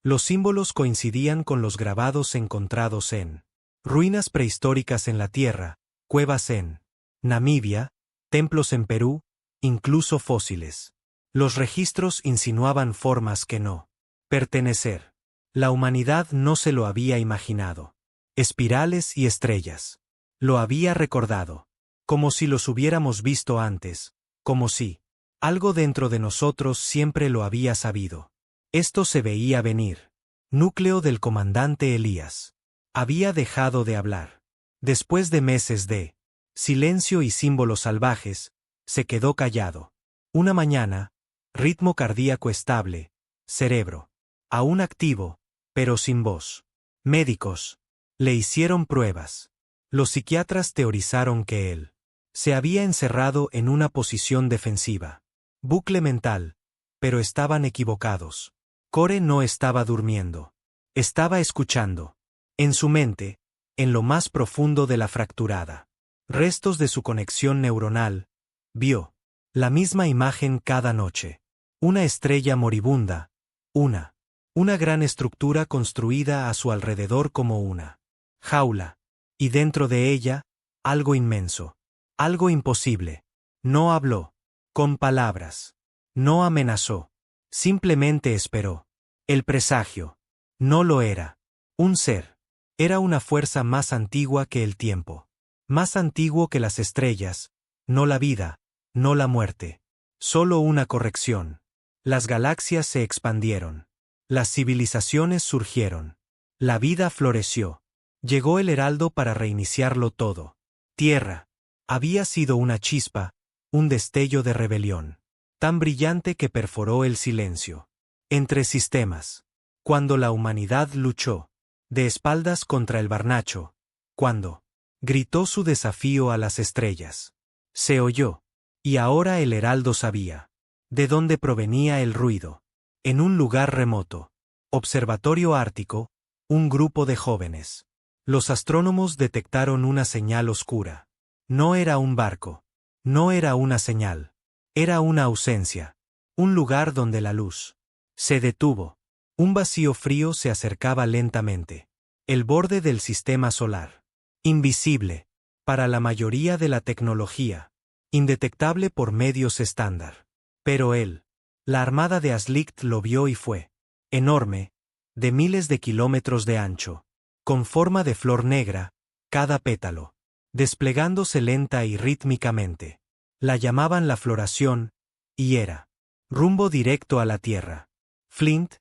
Los símbolos coincidían con los grabados encontrados en ruinas prehistóricas en la Tierra, cuevas en Namibia, templos en Perú, incluso fósiles. Los registros insinuaban formas que no pertenecer. La humanidad no se lo había imaginado. Espirales y estrellas. Lo había recordado. Como si los hubiéramos visto antes, como si algo dentro de nosotros siempre lo había sabido. Esto se veía venir. Núcleo del comandante Elías. Había dejado de hablar. Después de meses de silencio y símbolos salvajes, se quedó callado. Una mañana, ritmo cardíaco estable, cerebro aún activo, pero sin voz. Médicos le hicieron pruebas. Los psiquiatras teorizaron que él se había encerrado en una posición defensiva. Bucle mental, pero estaban equivocados. Core no estaba durmiendo. Estaba escuchando. En su mente, en lo más profundo de la fracturada. Restos de su conexión neuronal, vio la misma imagen cada noche. Una estrella moribunda, una gran estructura construida a su alrededor como una jaula. Y dentro de ella, algo inmenso. Algo imposible. No habló con palabras. No amenazó. Simplemente esperó. El presagio. No lo era. Un ser. Era una fuerza más antigua que el tiempo. Más antiguo que las estrellas. No la vida. No la muerte. Solo una corrección. Las galaxias se expandieron. Las civilizaciones surgieron. La vida floreció. Llegó el heraldo para reiniciarlo todo. Tierra. Había sido una chispa, un destello de rebelión. Tan brillante que perforó el silencio. Entre sistemas. Cuando la humanidad luchó. De espaldas contra el Barnacho. Cuando gritó su desafío a las estrellas. Se oyó. Y ahora el heraldo sabía de dónde provenía el ruido. En un lugar remoto, observatorio ártico, un grupo de jóvenes. Los astrónomos detectaron una señal oscura. No era un barco. No era una señal. Era una ausencia. Un lugar donde la luz se detuvo. Un vacío frío se acercaba lentamente. El borde del sistema solar. Invisible. Para la mayoría de la tecnología. Indetectable por medios estándar. Pero él, la armada de Aslicht lo vio y fue. Enorme. De miles de kilómetros de ancho. Con forma de flor negra, cada pétalo. Desplegándose lenta y rítmicamente. La llamaban la floración, y era. Rumbo directo a la Tierra. Flint,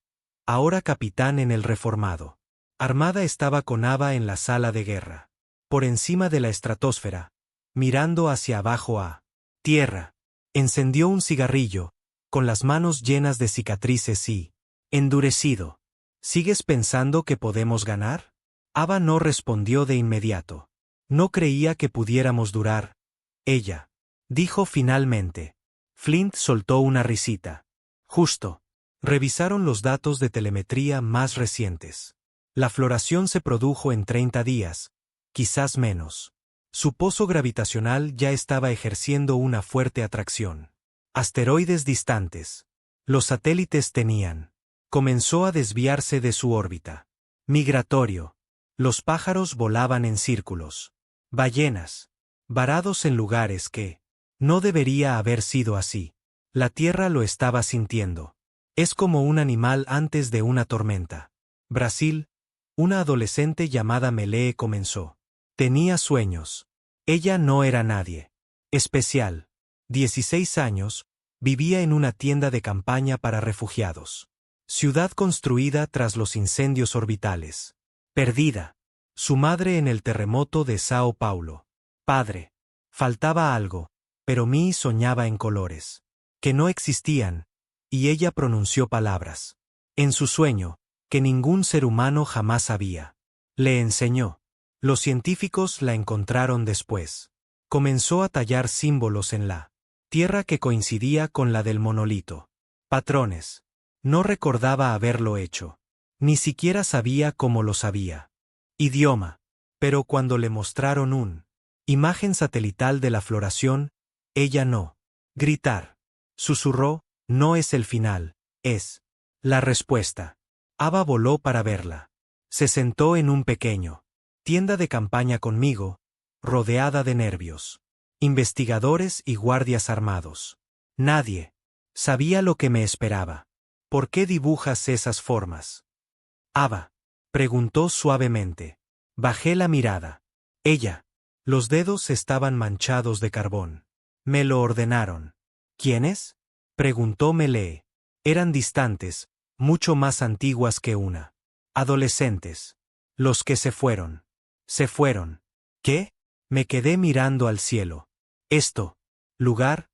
ahora capitán en el Reformado. Armada estaba con Ava en la sala de guerra. Por encima de la estratosfera, mirando hacia abajo a Tierra. Encendió un cigarrillo, con las manos llenas de cicatrices y endurecido. ¿Sigues pensando que podemos ganar? Ava no respondió de inmediato. No creía que pudiéramos durar. Ella dijo finalmente. Flint soltó una risita. Justo. Revisaron los datos de telemetría más recientes. La floración se produjo en 30 días, quizás menos. Su pozo gravitacional ya estaba ejerciendo una fuerte atracción. Asteroides distantes. Los satélites tenían. Comenzó a desviarse de su órbita. Migratorio. Los pájaros volaban en círculos. Ballenas. Varados en lugares que no debería haber sido así. La Tierra lo estaba sintiendo. Es como un animal antes de una tormenta. Brasil. Una adolescente llamada Melee comenzó. Tenía sueños. Ella no era nadie especial. 16 años, vivía en una tienda de campaña para refugiados. Ciudad construida tras los incendios orbitales. Perdida. Su madre en el terremoto de Sao Paulo. Padre. Faltaba algo, pero Mi soñaba en colores. Que no existían, y ella pronunció palabras. En su sueño, que ningún ser humano jamás sabía. Le enseñó. Los científicos la encontraron después. Comenzó a tallar símbolos en la Tierra que coincidía con la del monolito. Patrones. No recordaba haberlo hecho. Ni siquiera sabía cómo lo sabía. Idioma. Pero cuando le mostraron una imagen satelital de la floración, ella no. Gritar. Susurró, no es el final, es la respuesta. Ava voló para verla. Se sentó en un pequeño tienda de campaña conmigo, rodeada de nervios. Investigadores y guardias armados. Nadie sabía lo que me esperaba. ¿Por qué dibujas esas formas? Ava. Preguntó suavemente. Bajé la mirada. Ella. Los dedos estaban manchados de carbón. Me lo ordenaron. ¿Quiénes? Preguntó Melee. Eran distantes, mucho más antiguas que una. Adolescentes. Los que se fueron. Se fueron. ¿Qué? Me quedé mirando al cielo. Esto. Lugar.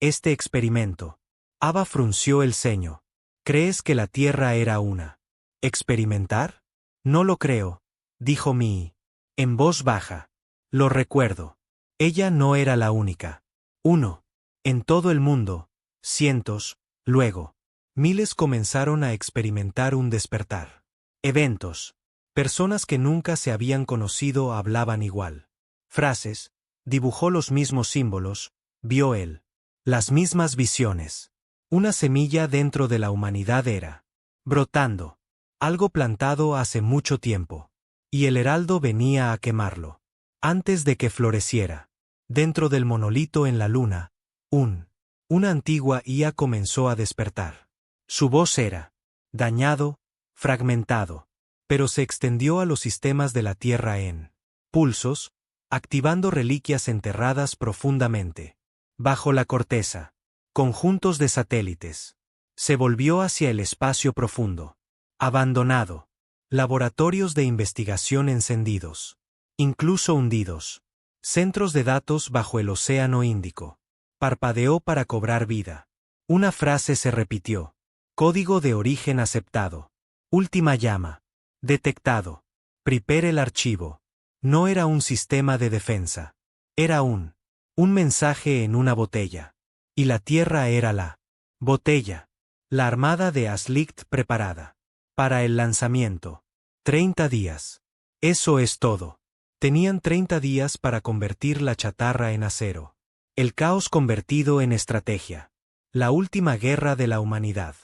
Este experimento. Ava frunció el ceño. ¿Crees que la Tierra era una? ¿Experimentar? No lo creo, dijo Mi. En voz baja. Lo recuerdo. Ella no era la única. Uno. En todo el mundo. Cientos. Luego. Miles comenzaron a experimentar un despertar. Eventos. Personas que nunca se habían conocido hablaban igual. Frases. Dibujó los mismos símbolos. Vio él. Las mismas visiones. Una semilla dentro de la humanidad era brotando. Algo plantado hace mucho tiempo. Y el heraldo venía a quemarlo. Antes de que floreciera. Dentro del monolito en la luna, una antigua IA comenzó a despertar. Su voz era dañado, fragmentado, pero se extendió a los sistemas de la Tierra en pulsos, activando reliquias enterradas profundamente. Bajo la corteza, conjuntos de satélites. Se volvió hacia el espacio profundo. Abandonado. Laboratorios de investigación encendidos. Incluso hundidos. Centros de datos bajo el océano Índico. Parpadeó para cobrar vida. Una frase se repitió. Código de origen aceptado. Última llama. Detectado. Prepare el archivo. No era un sistema de defensa. Era un mensaje en una botella. Y la Tierra era la botella. La armada de Aslicht preparada. Para el lanzamiento. 30 días. Eso es todo. Tenían 30 días para convertir la chatarra en acero. El caos convertido en estrategia. La última guerra de la humanidad.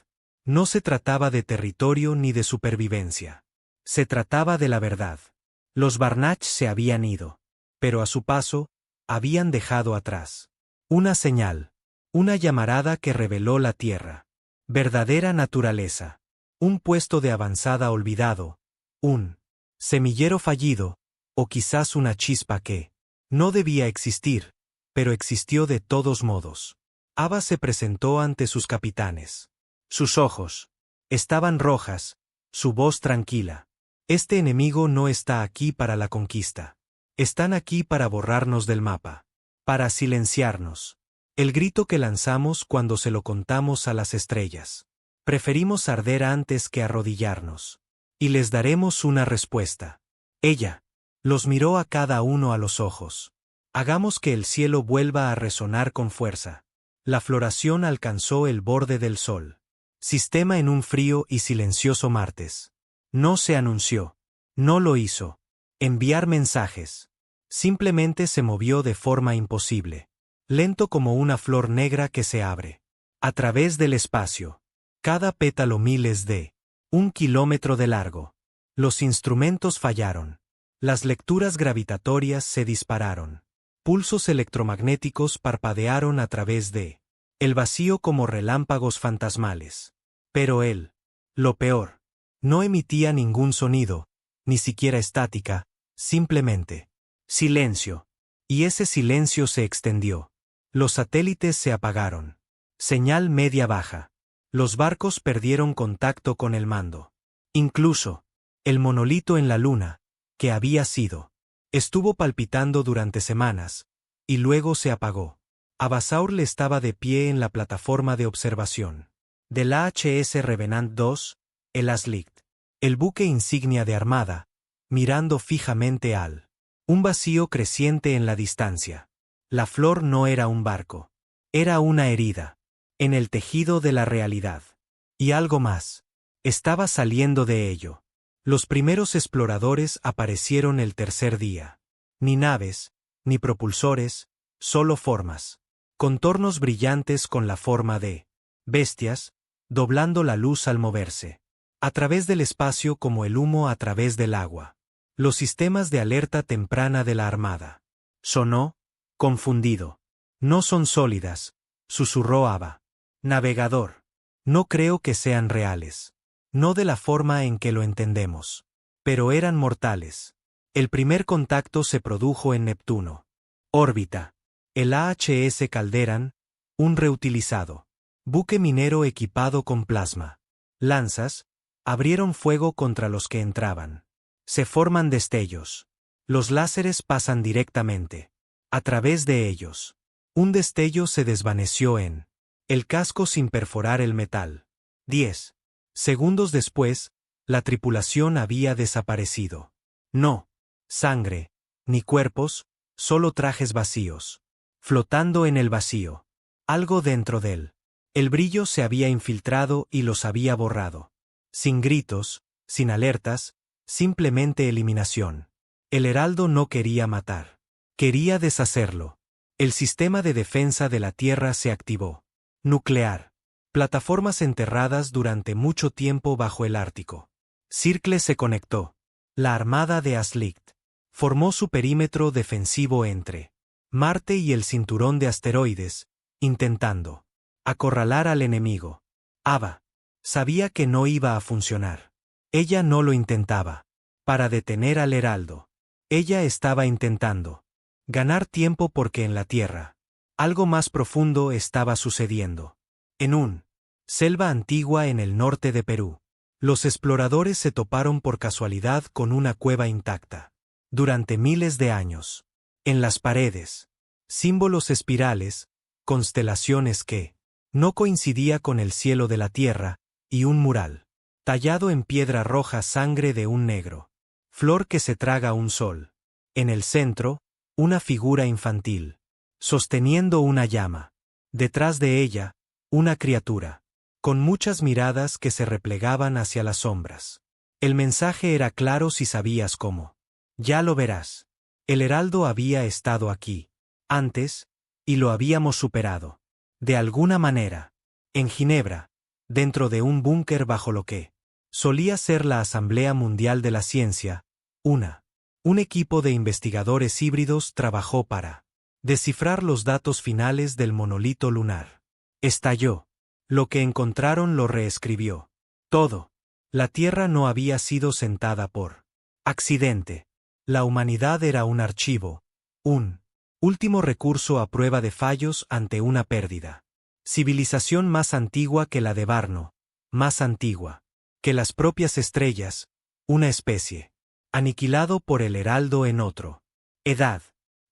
No se trataba de territorio ni de supervivencia. Se trataba de la verdad. Los Barnach se habían ido. Pero a su paso, habían dejado atrás una señal. Una llamarada que reveló la Tierra. Verdadera naturaleza. Un puesto de avanzada olvidado. Un semillero fallido, o quizás una chispa que no debía existir, pero existió de todos modos. Ava se presentó ante sus capitanes. Sus ojos estaban rojas, su voz tranquila. Este enemigo no está aquí para la conquista. Están aquí para borrarnos del mapa. Para silenciarnos. El grito que lanzamos cuando se lo contamos a las estrellas. Preferimos arder antes que arrodillarnos. Y les daremos una respuesta. Ella los miró a cada uno a los ojos. Hagamos que el cielo vuelva a resonar con fuerza. La floración alcanzó el borde del sol. Sistema en un frío y silencioso martes. No se anunció. No lo hizo. Enviar mensajes. Simplemente se movió de forma imposible. Lento como una flor negra que se abre. A través del espacio. Cada pétalo miles de 1 kilómetro de largo. Los instrumentos fallaron. Las lecturas gravitatorias se dispararon. Pulsos electromagnéticos parpadearon a través de el vacío como relámpagos fantasmales. Pero él, lo peor, no emitía ningún sonido, ni siquiera estática, simplemente silencio. Y ese silencio se extendió. Los satélites se apagaron. Señal media baja. Los barcos perdieron contacto con el mando. Incluso el monolito en la luna, que había sido, estuvo palpitando durante semanas, y luego se apagó. Avasaur estaba de pie en la plataforma de observación del AHS Revenant 2, el Aslicht, el buque insignia de Armada, mirando fijamente al un vacío creciente en la distancia. La flor no era un barco. Era una herida. En el tejido de la realidad. Y algo más. Estaba saliendo de ello. Los primeros exploradores aparecieron el tercer día. Ni naves, ni propulsores, solo formas. Contornos brillantes con la forma de bestias, doblando la luz al moverse. A través del espacio como el humo a través del agua. Los sistemas de alerta temprana de la Armada. Sonó, confundido. No son sólidas, susurró Ava. Navegador. No creo que sean reales. No de la forma en que lo entendemos. Pero eran mortales. El primer contacto se produjo en Neptuno. Órbita. El AHS Calderan, un reutilizado. Buque minero equipado con plasma. Lanzas, abrieron fuego contra los que entraban. Se forman destellos. Los láseres pasan directamente. A través de ellos. Un destello se desvaneció en el casco sin perforar el metal. 10 segundos después, la tripulación había desaparecido. No sangre, ni cuerpos, solo trajes vacíos. Flotando en el vacío. Algo dentro de él. El brillo se había infiltrado y los había borrado. Sin gritos, sin alertas, simplemente eliminación. El heraldo no quería matar. Quería deshacerlo. El sistema de defensa de la Tierra se activó. Nuclear. Plataformas enterradas durante mucho tiempo bajo el Ártico. Circle se conectó. La armada de Aslicht formó su perímetro defensivo entre Marte y el cinturón de asteroides, intentando acorralar al enemigo. Ava sabía que no iba a funcionar. Ella no lo intentaba. Para detener al heraldo. Ella estaba intentando ganar tiempo porque en la Tierra algo más profundo estaba sucediendo. En un selva antigua en el norte de Perú, los exploradores se toparon por casualidad con una cueva intacta. Durante miles de años. En las paredes. Símbolos espirales, constelaciones que no coincidía con el cielo de la Tierra, y un mural. Tallado en piedra roja sangre de un negro. Flor que se traga un sol. En el centro, una figura infantil, sosteniendo una llama. Detrás de ella, una criatura, con muchas miradas que se replegaban hacia las sombras. El mensaje era claro si sabías cómo. Ya lo verás. El heraldo había estado aquí, antes, y lo habíamos superado. De alguna manera. En Ginebra, dentro de un búnker bajo lo que solía ser la Asamblea Mundial de la Ciencia, un equipo de investigadores híbridos trabajó para descifrar los datos finales del monolito lunar. Estalló. Lo que encontraron lo reescribió. Todo. La Tierra no había sido sentada por accidente. La humanidad era un archivo, un último recurso a prueba de fallos ante una pérdida. Civilización más antigua que la de Barno, más antigua que las propias estrellas, una especie. Aniquilado por el heraldo en otro. Edad.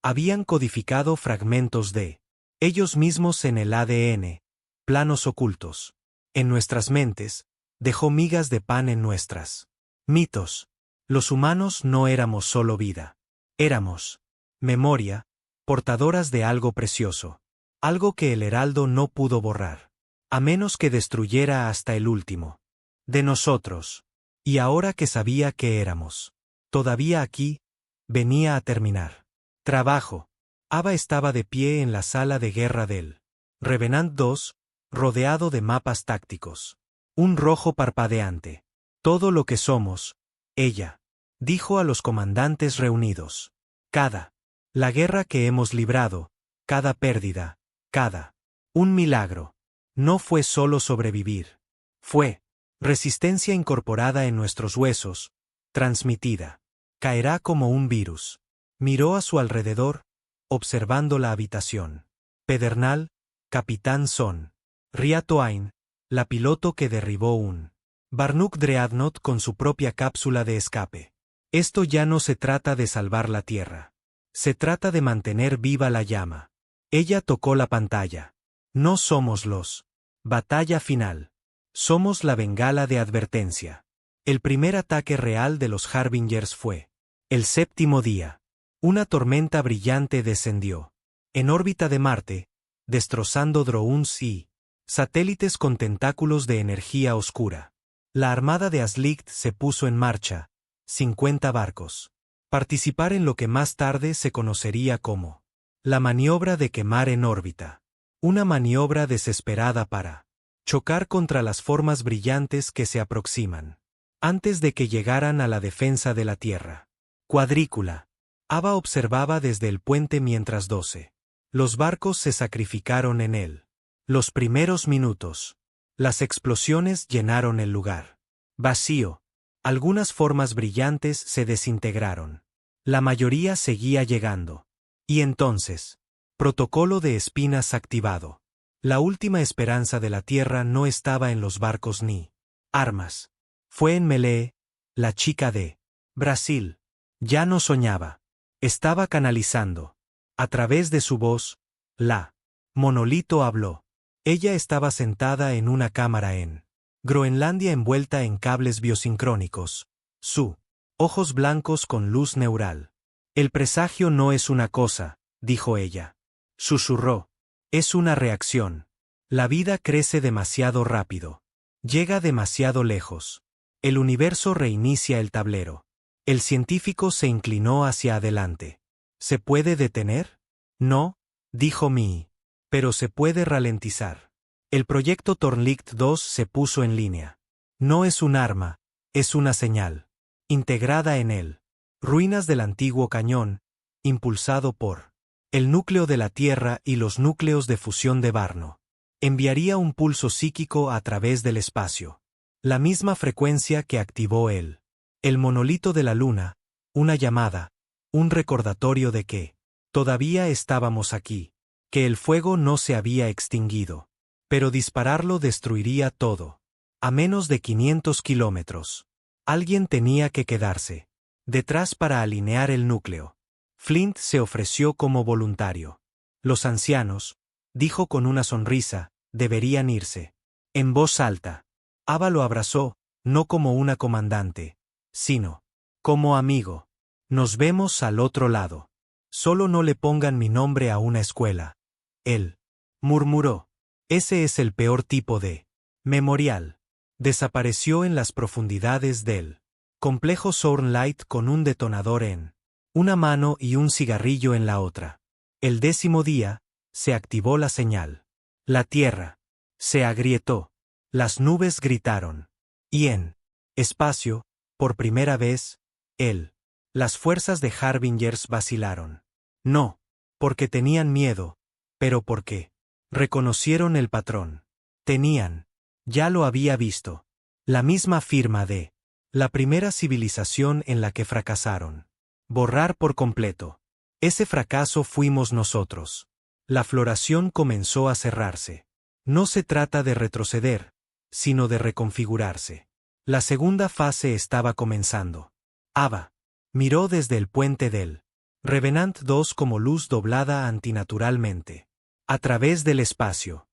Habían codificado fragmentos de ellos mismos en el ADN, planos ocultos. En nuestras mentes, dejó migas de pan en nuestras mitos. Los humanos no éramos solo vida. Éramos memoria, portadoras de algo precioso. Algo que el heraldo no pudo borrar. A menos que destruyera hasta el último de nosotros. Y ahora que sabía que éramos todavía aquí, venía a terminar. Trabajo. Ava estaba de pie en la sala de guerra del Revenant 2, rodeado de mapas tácticos. Un rojo parpadeante. Todo lo que somos, ella, dijo a los comandantes reunidos. La guerra que hemos librado, cada pérdida, un milagro. No fue solo sobrevivir. Fue resistencia incorporada en nuestros huesos, transmitida. Caerá como un virus. Miró a su alrededor, observando la habitación. Pedernal, Capitán Son. Ria Twain, la piloto que derribó un Barnuk Dreadnought con su propia cápsula de escape. Esto ya no se trata de salvar la Tierra. Se trata de mantener viva la llama. Ella tocó la pantalla. No somos los batalla final. Somos la bengala de advertencia. El primer ataque real de los Harbingers fue el séptimo día. Una tormenta brillante descendió en órbita de Marte, destrozando drones y satélites con tentáculos de energía oscura. La armada de Aslicht se puso en marcha, 50 barcos. Participar en lo que más tarde se conocería como la maniobra de quemar en órbita. Una maniobra desesperada para chocar contra las formas brillantes que se aproximan, antes de que llegaran a la defensa de la Tierra. Cuadrícula. Ava observaba desde el puente mientras los barcos se sacrificaron en él. Los primeros minutos. Las explosiones llenaron el lugar. Vacío. Algunas formas brillantes se desintegraron. La mayoría seguía llegando. Y entonces, protocolo de espinas activado. La última esperanza de la Tierra no estaba en los barcos ni armas. Fue en Melee, la chica de Brasil. Ya no soñaba. Estaba canalizando. A través de su voz, la monolito habló. Ella estaba sentada en una cámara en Groenlandia envuelta en cables biosincrónicos. Ojos blancos con luz neural. El presagio no es una cosa, dijo ella. Susurró. Es una reacción. La vida crece demasiado rápido. Llega demasiado lejos. El universo reinicia el tablero. El científico se inclinó hacia adelante. ¿Se puede detener? No, dijo Mi. Pero se puede ralentizar. El proyecto Thornlicht 2 se puso en línea. No es un arma, es una señal. Integrada en él. Ruinas del antiguo cañón, impulsado por el núcleo de la Tierra y los núcleos de fusión de Barno. Enviaría un pulso psíquico a través del espacio. La misma frecuencia que activó él. El monolito de la Luna, una llamada, un recordatorio de que todavía estábamos aquí, que el fuego no se había extinguido. Pero dispararlo destruiría todo. A menos de 500 kilómetros. Alguien tenía que quedarse detrás para alinear el núcleo. Flint se ofreció como voluntario. Los ancianos, dijo con una sonrisa, deberían irse. En voz alta. Ava lo abrazó, no como una comandante, sino como amigo. Nos vemos al otro lado. Solo no le pongan mi nombre a una escuela. Él murmuró. Ese es el peor tipo de memorial. Desapareció en las profundidades del complejo Sournlight con un detonador en una mano y un cigarrillo en la otra. El 10º día, se activó la señal. La tierra se agrietó. Las nubes gritaron. Y en espacio, por primera vez, las fuerzas de Harbingers vacilaron. No, porque tenían miedo, pero porque reconocieron el patrón. Tenían, ya lo había visto, la misma firma de la primera civilización en la que fracasaron. Borrar por completo. Ese fracaso fuimos nosotros. La floración comenzó a cerrarse. No se trata de retroceder, sino de reconfigurarse. La segunda fase estaba comenzando. Ava miró desde el puente del Revenant 2 como luz doblada antinaturalmente. A través del espacio.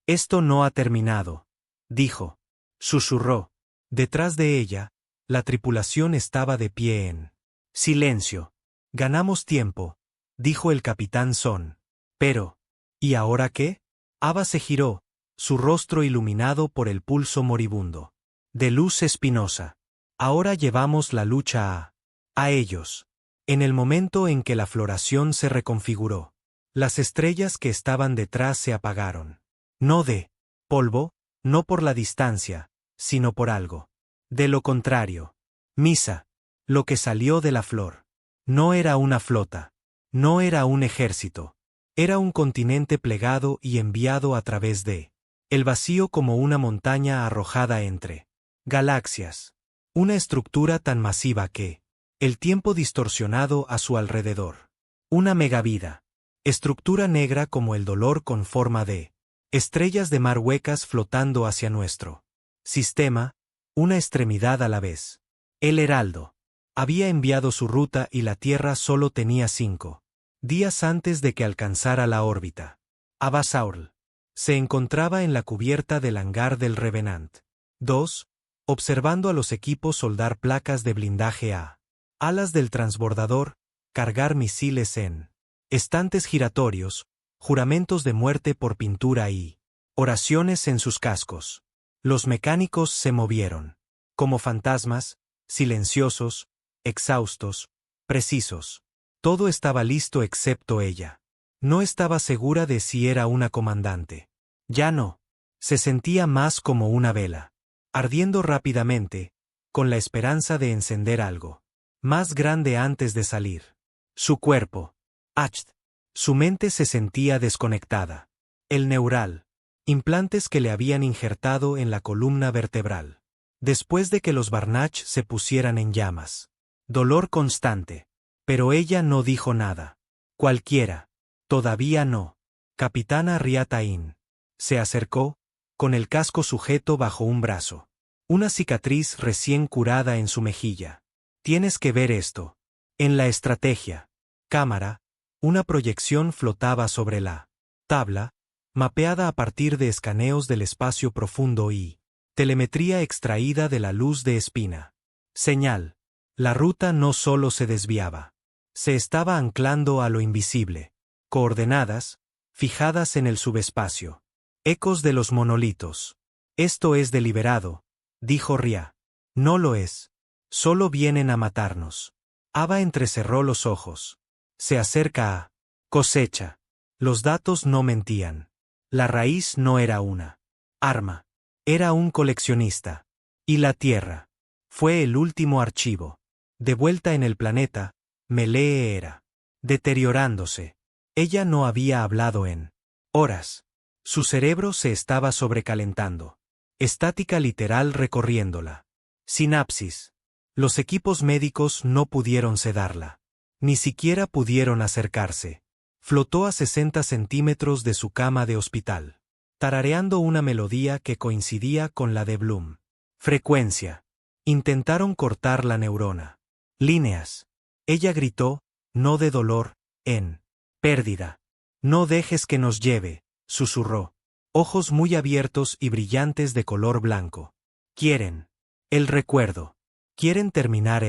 Esto no ha terminado, dijo. Susurró. Detrás de ella, la tripulación estaba de pie en silencio. Ganamos tiempo, dijo el capitán Son. Pero, ¿y ahora qué? Ava se giró, su rostro iluminado por el pulso moribundo de luz espinosa. Ahora llevamos la lucha a ellos. En el momento en que la floración se reconfiguró, las estrellas que estaban detrás se apagaron. No de polvo, no por la distancia, sino por algo. De lo contrario. Misa. Lo que salió de la flor. No era una flota. No era un ejército. Era un continente plegado y enviado a través de el vacío como una montaña arrojada entre galaxias. Una estructura tan masiva que el tiempo distorsionado a su alrededor. Una megavida. Estructura negra como el dolor con forma de estrellas de mar huecas flotando hacia nuestro sistema, una extremidad a la vez. El Heraldo había enviado su ruta y la Tierra solo tenía 5 días antes de que alcanzara la órbita. Ava Saurl se encontraba en la cubierta del hangar del Revenant 2, observando a los equipos soldar placas de blindaje a alas del transbordador, cargar misiles en estantes giratorios, juramentos de muerte por pintura y oraciones en sus cascos. Los mecánicos se movieron, como fantasmas, silenciosos, exhaustos, precisos. Todo estaba listo excepto ella. No estaba segura de si era una comandante. Ya no. Se sentía más como una vela, ardiendo rápidamente, con la esperanza de encender algo más grande antes de salir. Su cuerpo. Acht. Su mente se sentía desconectada. El neural. Implantes que le habían injertado en la columna vertebral. Después de que los Barnach se pusieran en llamas. Dolor constante. Pero ella no dijo nada. Cualquiera. Todavía no. Capitana Riataín. Se acercó, con el casco sujeto bajo un brazo. Una cicatriz recién curada en su mejilla. Tienes que ver esto. En la estrategia. Cámara. Una proyección flotaba sobre la tabla, mapeada a partir de escaneos del espacio profundo y telemetría extraída de la luz de espina. Señal. La ruta no solo se desviaba. Se estaba anclando a lo invisible. Coordenadas, fijadas en el subespacio. Ecos de los monolitos. Esto es deliberado, dijo Ria. No lo es. Solo vienen a matarnos. Ava entrecerró los ojos. Se acerca a cosecha. Los datos no mentían. La raíz no era una arma. Era un coleccionista. Y la Tierra. Fue el último archivo. De vuelta en el planeta, Melee era deteriorándose. Ella no había hablado en horas. Su cerebro se estaba sobrecalentando. Estática literal recorriéndola. Sinapsis. Los equipos médicos no pudieron sedarla. Ni siquiera pudieron acercarse. Flotó a 60 centímetros de su cama de hospital, tarareando una melodía que coincidía con la de Bloom. Frecuencia. Intentaron cortar la neurona. Líneas. Ella gritó, no de dolor, en pérdida. No dejes que nos lleve, susurró. Ojos muy abiertos y brillantes de color blanco. Quieren el recuerdo. Quieren terminar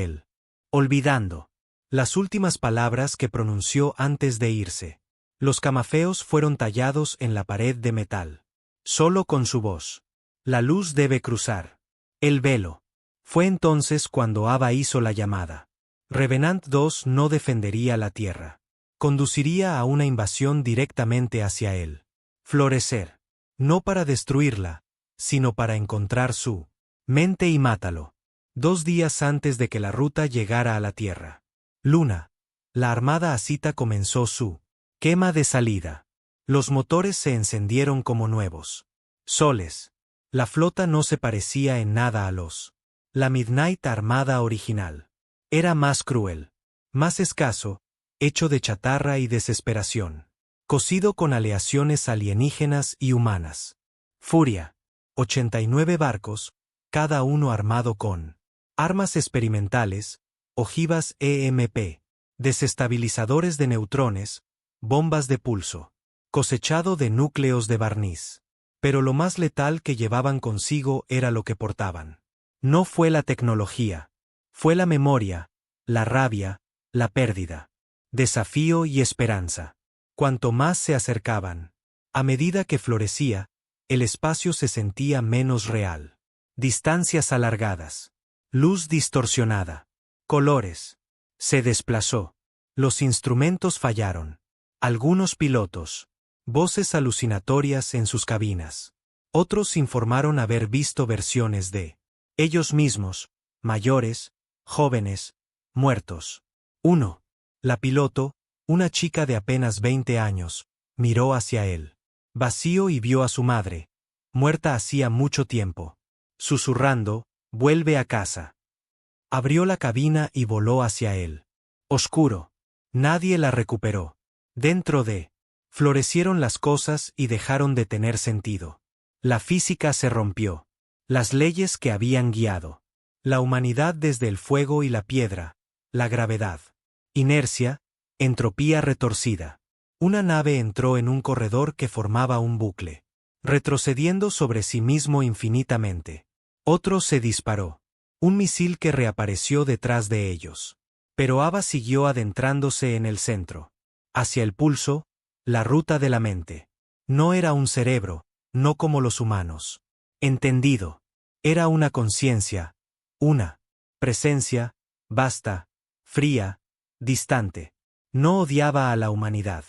olvidando. Las últimas palabras que pronunció antes de irse. Los camafeos fueron tallados en la pared de metal. Solo con su voz. La luz debe cruzar. El velo. Fue entonces cuando Ava hizo la llamada. Revenant II no defendería la Tierra. Conduciría a una invasión directamente hacia él. Florecer. No para destruirla, sino para encontrar su mente y mátalo. 2 días antes de que la ruta llegara a la Tierra. Luna. La armada asita comenzó su quema de salida. Los motores se encendieron como nuevos soles. La flota no se parecía en nada a la Midnight Armada original. Era más cruel, más escaso, hecho de chatarra y desesperación. Cosido con aleaciones alienígenas y humanas. Furia. 89 barcos, cada uno armado con armas experimentales, ojivas EMP, desestabilizadores de neutrones, bombas de pulso, cosechado de núcleos de barniz. Pero lo más letal que llevaban consigo era lo que portaban. No fue la tecnología, fue la memoria, la rabia, la pérdida, desafío y esperanza. Cuanto más se acercaban, a medida que florecía, el espacio se sentía menos real. Distancias alargadas, luz distorsionada, colores. Se desplazó. Los instrumentos fallaron. Algunos pilotos. Voces alucinatorias en sus cabinas. Otros informaron haber visto versiones de ellos mismos, mayores, jóvenes, muertos. 1. La piloto, una chica de apenas 20 años, miró hacia él. Vacío y vio a su madre, muerta hacía mucho tiempo. Susurrando, vuelve a casa. Abrió la cabina y voló hacia él. Oscuro. Nadie la recuperó. Dentro de florecieron las cosas y dejaron de tener sentido. La física se rompió. Las leyes que habían guiado. La humanidad desde el fuego y la piedra. La gravedad. Inercia, entropía retorcida. Una nave entró en un corredor que formaba un bucle. Retrocediendo sobre sí mismo infinitamente. Otro se disparó. Un misil que reapareció detrás de ellos. Pero Ava siguió adentrándose en el centro. Hacia el pulso, la ruta de la mente. No era un cerebro, no como los humanos. Entendido. Era una conciencia, una presencia, vasta, fría, distante. No odiaba a la humanidad.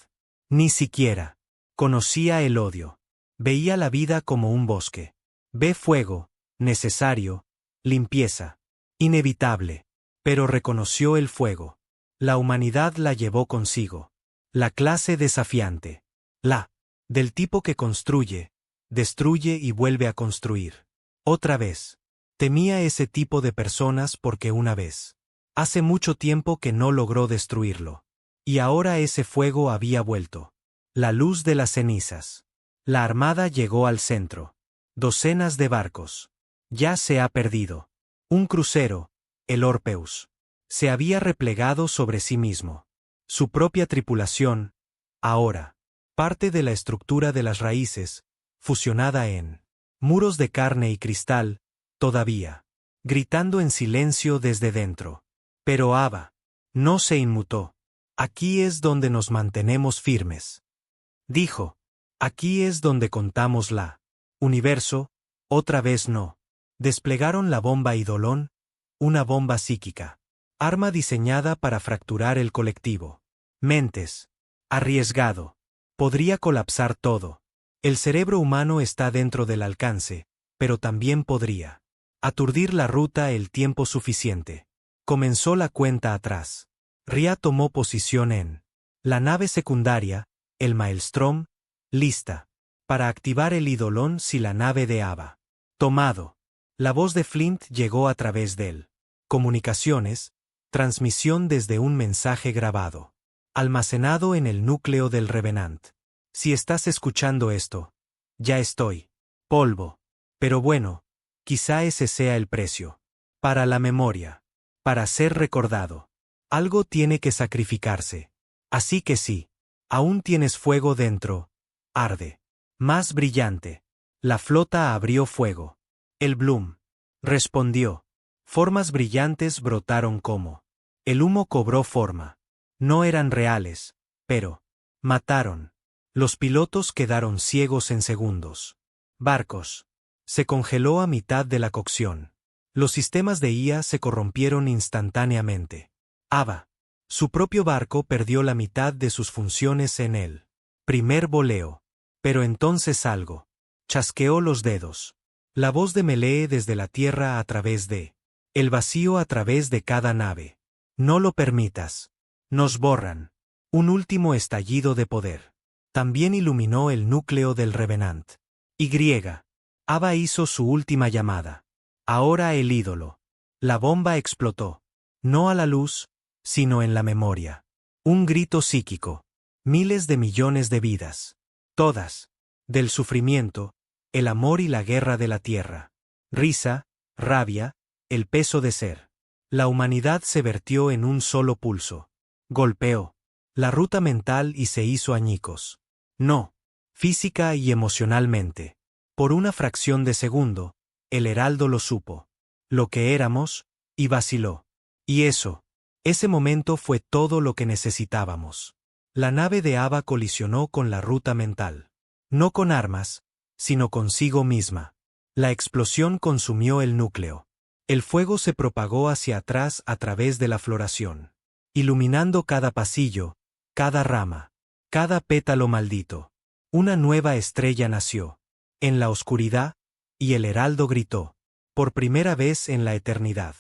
Ni siquiera conocía el odio. Veía la vida como un bosque. Ve fuego, necesario, limpieza, inevitable. Pero reconoció el fuego. La humanidad la llevó consigo. La clase desafiante. La del tipo que construye, destruye y vuelve a construir. Otra vez. Temía ese tipo de personas porque una vez. Hace mucho tiempo que no logró destruirlo. Y ahora ese fuego había vuelto. La luz de las cenizas. La armada llegó al centro. Docenas de barcos. Ya se ha perdido. Un crucero, el Orpheus. Se había replegado sobre sí mismo. Su propia tripulación, ahora, parte de la estructura de las raíces, fusionada en muros de carne y cristal, todavía, gritando en silencio desde dentro. Pero Ava no se inmutó. Aquí es donde nos mantenemos firmes. Dijo, aquí es donde contamos la universo, otra vez no. Desplegaron la bomba Eidolon, una bomba psíquica. Arma diseñada para fracturar el colectivo. Mentes. Arriesgado. Podría colapsar todo. El cerebro humano está dentro del alcance, pero también podría aturdir la ruta el tiempo suficiente. Comenzó la cuenta atrás. Ria tomó posición en la nave secundaria, el Maelstrom, lista para activar el Eidolon si la nave de Ava. Tomado. La voz de Flint llegó a través del comunicaciones, transmisión desde un mensaje grabado. Almacenado en el núcleo del Revenant. Si estás escuchando esto, ya estoy. Polvo. Pero bueno, quizá ese sea el precio. Para la memoria. Para ser recordado. Algo tiene que sacrificarse. Así que sí. Aún tienes fuego dentro. Arde. Más brillante. La flota abrió fuego. El Bloom respondió. Formas brillantes brotaron como El humo cobró forma. No eran reales, pero mataron. Los pilotos quedaron ciegos en segundos. Barcos. Se congeló a mitad de la cocción. Los sistemas de IA se corrompieron instantáneamente. Ava. Su propio barco perdió la mitad de sus funciones en el primer voleo. Pero entonces algo. Chasqueó los dedos. La voz de Melee desde la tierra a través de el vacío a través de cada nave. No lo permitas. Nos borran. Un último estallido de poder. También iluminó el núcleo del Revenant. Y. Ava hizo su última llamada. Ahora el ídolo. La bomba explotó. No a la luz, sino en la memoria. Un grito psíquico. Miles de millones de vidas. Todas. Del sufrimiento, el amor y la guerra de la tierra. Risa, rabia, el peso de ser. La humanidad se vertió en un solo pulso. Golpeó la ruta mental y se hizo añicos. No. Física y emocionalmente. Por una fracción de segundo, el heraldo lo supo. Lo que éramos, y vaciló. Y ese momento fue todo lo que necesitábamos. La nave de Ava colisionó con la ruta mental. No con armas, sino consigo misma. La explosión consumió el núcleo. El fuego se propagó hacia atrás a través de la floración, iluminando cada pasillo, cada rama, cada pétalo maldito. Una nueva estrella nació, en la oscuridad, y el heraldo gritó, por primera vez en la eternidad.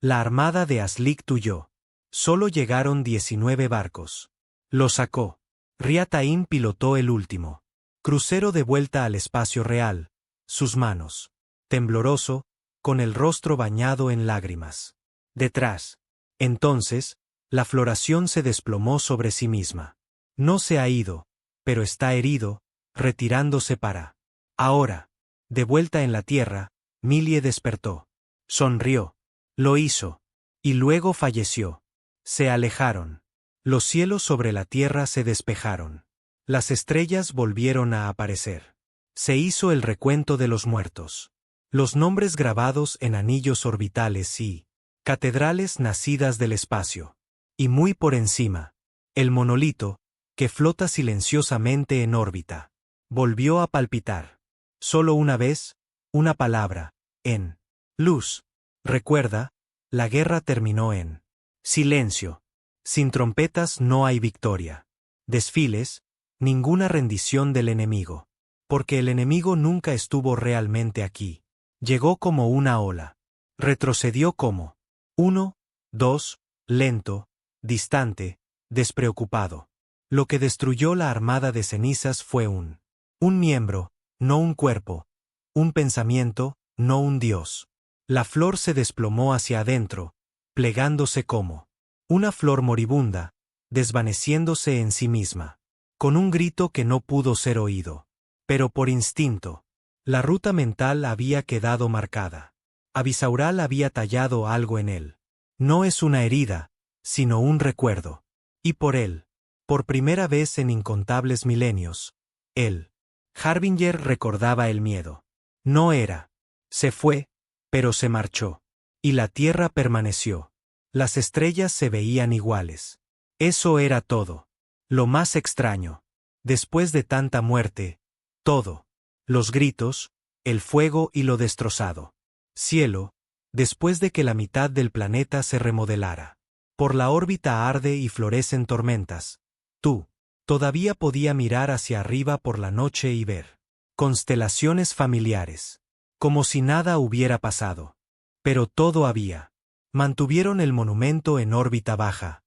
La armada de Aslik tuyó. Solo llegaron 19 barcos. Lo sacó. Riataín pilotó el último. Crucero de vuelta al espacio real, sus manos, tembloroso, con el rostro bañado en lágrimas. Detrás. Entonces, la floración se desplomó sobre sí misma. No se ha ido, pero está herido, retirándose para. Ahora, de vuelta en la tierra, Millie despertó. Sonrió. Lo hizo. Y luego falleció. Se alejaron. Los cielos sobre la tierra se despejaron. Las estrellas volvieron a aparecer. Se hizo el recuento de los muertos. Los nombres grabados en anillos orbitales y catedrales nacidas del espacio. Y muy por encima, el monolito, que flota silenciosamente en órbita. Volvió a palpitar. Solo una vez, una palabra, en luz. Recuerda, la guerra terminó en silencio. Sin trompetas no hay victoria. Desfiles, ninguna rendición del enemigo. Porque el enemigo nunca estuvo realmente aquí. Llegó como una ola. Retrocedió como 1, 2, lento, distante, despreocupado. Lo que destruyó la armada de cenizas fue un miembro, no un cuerpo. Un pensamiento, no un dios. La flor se desplomó hacia adentro, plegándose como una flor moribunda, desvaneciéndose en sí misma. Con un grito que no pudo ser oído. Pero por instinto. La ruta mental había quedado marcada. Abisaural había tallado algo en él. No es una herida, sino un recuerdo. Y por él, por primera vez en incontables milenios, él, Harbinger, recordaba el miedo. No era. Se fue, pero se marchó. Y la tierra permaneció. Las estrellas se veían iguales. Eso era todo. Lo más extraño. Después de tanta muerte, todo. Los gritos, el fuego y lo destrozado. Cielo, después de que la mitad del planeta se remodelara. Por la órbita arde y florecen tormentas. Tú, todavía podía mirar hacia arriba por la noche y ver constelaciones familiares. Como si nada hubiera pasado. Pero todo había. Mantuvieron el monumento en órbita baja.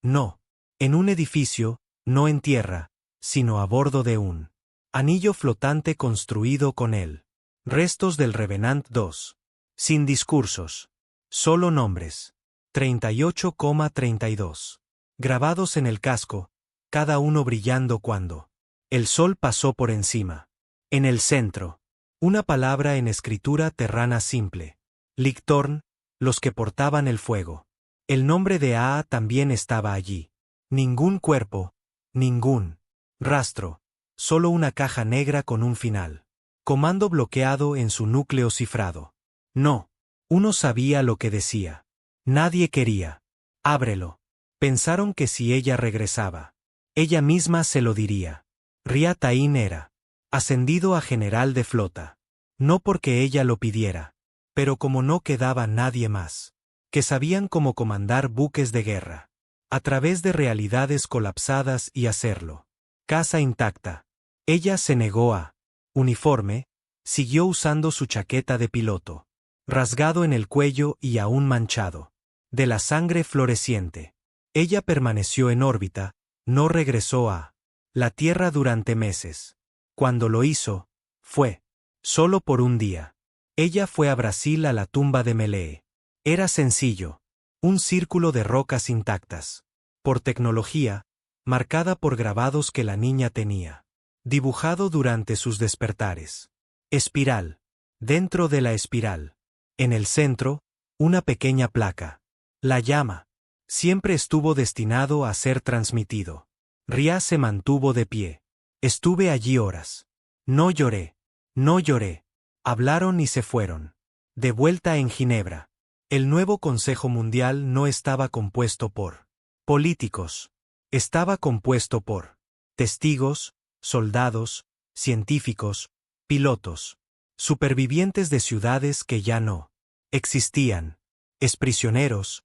No. En un edificio, no en tierra, sino a bordo de un anillo flotante construido con él. Restos del Revenant 2. Sin discursos. Solo nombres. 38,32. Grabados en el casco, cada uno brillando cuando el sol pasó por encima. En el centro. Una palabra en escritura terrana simple. Lictorn, los que portaban el fuego. El nombre de Aa también estaba allí. Ningún cuerpo, ningún rastro. Solo una caja negra con un final. Comando bloqueado en su núcleo cifrado. No. Uno sabía lo que decía. Nadie quería. Ábrelo. Pensaron que si ella regresaba, ella misma se lo diría. Ria Tain era ascendido a general de flota. No porque ella lo pidiera, pero como no quedaba nadie más, que sabían cómo comandar buques de guerra, a través de realidades colapsadas y hacerlo. Casa intacta. Ella se negó a uniforme, siguió usando su chaqueta de piloto, rasgado en el cuello y aún manchado de la sangre floreciente. Ella permaneció en órbita, no regresó a la Tierra durante meses. Cuando lo hizo, fue solo por un día. Ella fue a Brasil a la tumba de Melee. Era sencillo, un círculo de rocas intactas. Por tecnología, marcada por grabados que la niña tenía, dibujado durante sus despertares. Espiral. Dentro de la espiral. En el centro, una pequeña placa. La llama. Siempre estuvo destinado a ser transmitido. Ria se mantuvo de pie. Estuve allí horas. No lloré. No lloré. Hablaron y se fueron. De vuelta en Ginebra. El nuevo Consejo Mundial no estaba compuesto por políticos. Estaba compuesto por testigos, soldados, científicos, pilotos, supervivientes de ciudades que ya no existían, exprisioneros,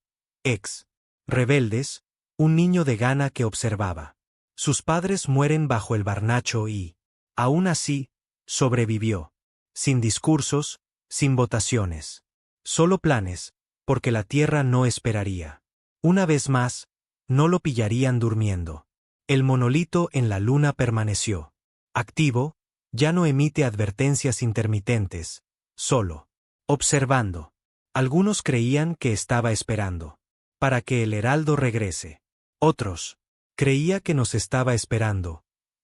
rebeldes, un niño de Ghana que observaba. Sus padres mueren bajo el Barnacho y, aún así, sobrevivió. Sin discursos, sin votaciones. Solo planes, porque la Tierra no esperaría. Una vez más, no lo pillarían durmiendo. El monolito en la luna permaneció activo, ya no emite advertencias intermitentes, solo observando. Algunos creían que estaba esperando para que el heraldo regrese. Otros creía que nos estaba esperando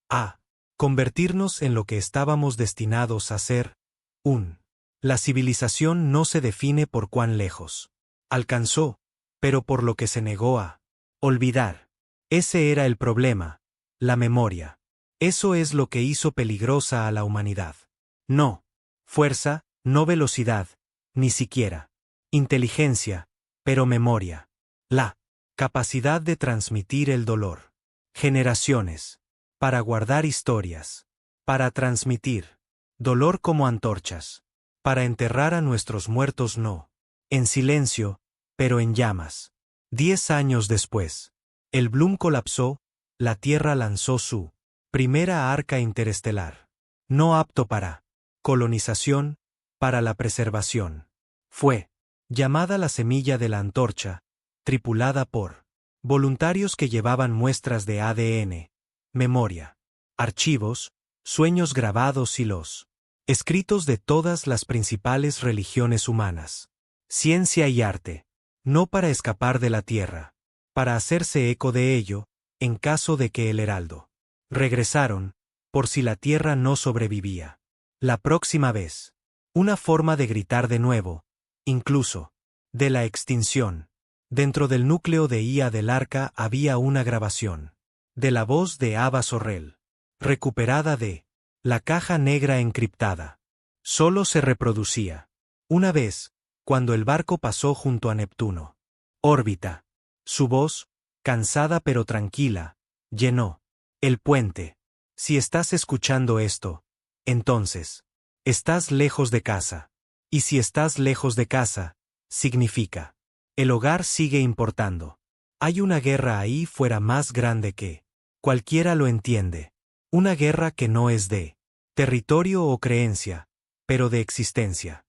a convertirnos en lo que estábamos destinados a ser. La civilización no se define por cuán lejos alcanzó, pero por lo que se negó a olvidar. Ese era el problema, la memoria. Eso es lo que hizo peligrosa a la humanidad. No fuerza, no velocidad, ni siquiera inteligencia, pero memoria. La capacidad de transmitir el dolor. Generaciones. Para guardar historias. Para transmitir dolor como antorchas. Para enterrar a nuestros muertos no en silencio, pero en llamas. 10 años después, el Bloom colapsó, la Tierra lanzó su primera arca interestelar. No apto para colonización, para la preservación. Fue llamada la semilla de la antorcha, tripulada por voluntarios que llevaban muestras de ADN, memoria, archivos, sueños grabados y los escritos de todas las principales religiones humanas. Ciencia y arte. No para escapar de la Tierra, para hacerse eco de ello, en caso de que el heraldo regresaron, por si la Tierra no sobrevivía. La próxima vez. Una forma de gritar de nuevo, incluso, de la extinción. Dentro del núcleo de IA del arca había una grabación de la voz de Ava Sorrell, recuperada de la caja negra encriptada. Solo se reproducía una vez, cuando el barco pasó junto a Neptuno. Órbita. Su voz, cansada pero tranquila, llenó el puente. Si estás escuchando esto, entonces, estás lejos de casa. Y si estás lejos de casa, significa, el hogar sigue importando. Hay una guerra ahí fuera más grande que cualquiera lo entiende. Una guerra que no es de territorio o creencia, pero de existencia.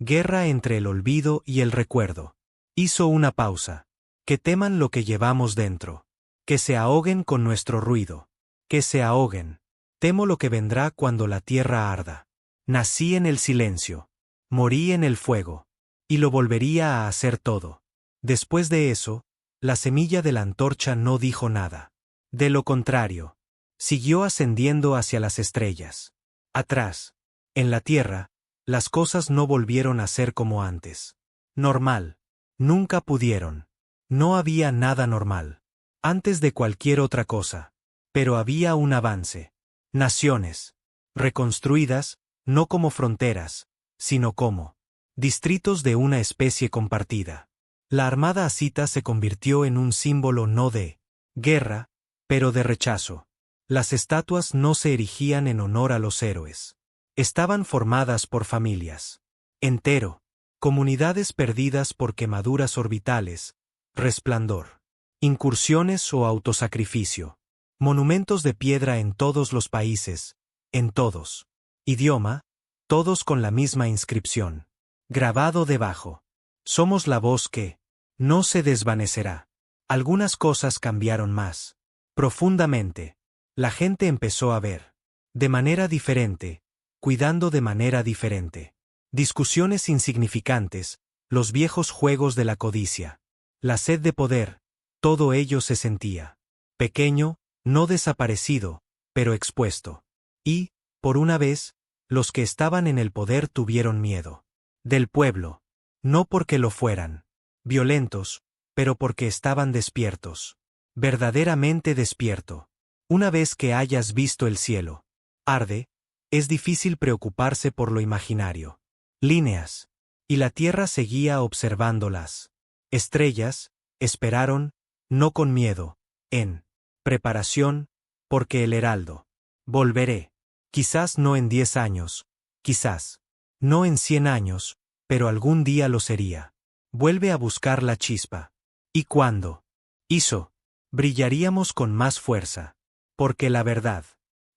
Guerra entre el olvido y el recuerdo. Hizo una pausa. Que teman lo que llevamos dentro. Que se ahoguen con nuestro ruido. Que se ahoguen. Temo lo que vendrá cuando la tierra arda. Nací en el silencio. Morí en el fuego. Y lo volvería a hacer todo. Después de eso, la semilla de la antorcha no dijo nada. De lo contrario, siguió ascendiendo hacia las estrellas. Atrás, en la tierra, las cosas no volvieron a ser como antes. Normal. Nunca pudieron. No había nada normal. Antes de cualquier otra cosa. Pero había un avance. Naciones. Reconstruidas, no como fronteras, sino como distritos de una especie compartida. La armada asita se convirtió en un símbolo no de guerra, pero de rechazo. Las estatuas no se erigían en honor a los héroes. Estaban formadas por familias. Entero. Comunidades perdidas por quemaduras orbitales, resplandor. Incursiones o autosacrificio. Monumentos de piedra en todos los países, en todos. Idioma, todos con la misma inscripción. Grabado debajo. Somos la voz que no se desvanecerá. Algunas cosas cambiaron más. Profundamente. La gente empezó a ver. De manera diferente, cuidando de manera diferente. Discusiones insignificantes, los viejos juegos de la codicia. La sed de poder, todo ello se sentía. Pequeño, no desaparecido, pero expuesto. Y, por una vez, los que estaban en el poder tuvieron miedo. Del pueblo. No porque lo fueran. Violentos, pero porque estaban despiertos. Verdaderamente despierto. Una vez que hayas visto el cielo arde, es difícil preocuparse por lo imaginario. Líneas. Y la tierra seguía observándolas. Estrellas, esperaron, no con miedo, en preparación, porque el heraldo. Volveré. Quizás no en 10 años, quizás no en 100 años, pero algún día lo sería. Vuelve a buscar la chispa. ¿Y cuándo? Hizo. Brillaríamos con más fuerza. Porque la verdad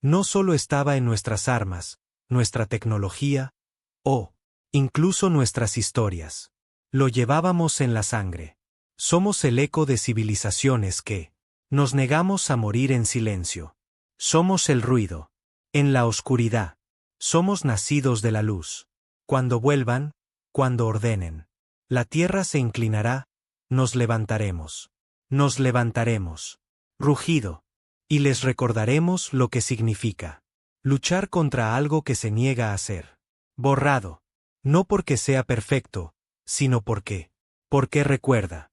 no solo estaba en nuestras armas, nuestra tecnología, o incluso nuestras historias. Lo llevábamos en la sangre. Somos el eco de civilizaciones que nos negamos a morir en silencio. Somos el ruido. En la oscuridad. Somos nacidos de la luz. Cuando vuelvan, cuando ordenen. La tierra se inclinará, nos levantaremos. Nos levantaremos. Rugido. Y les recordaremos lo que significa. Luchar contra algo que se niega a ser. Borrado. No porque sea perfecto, sino porque recuerda.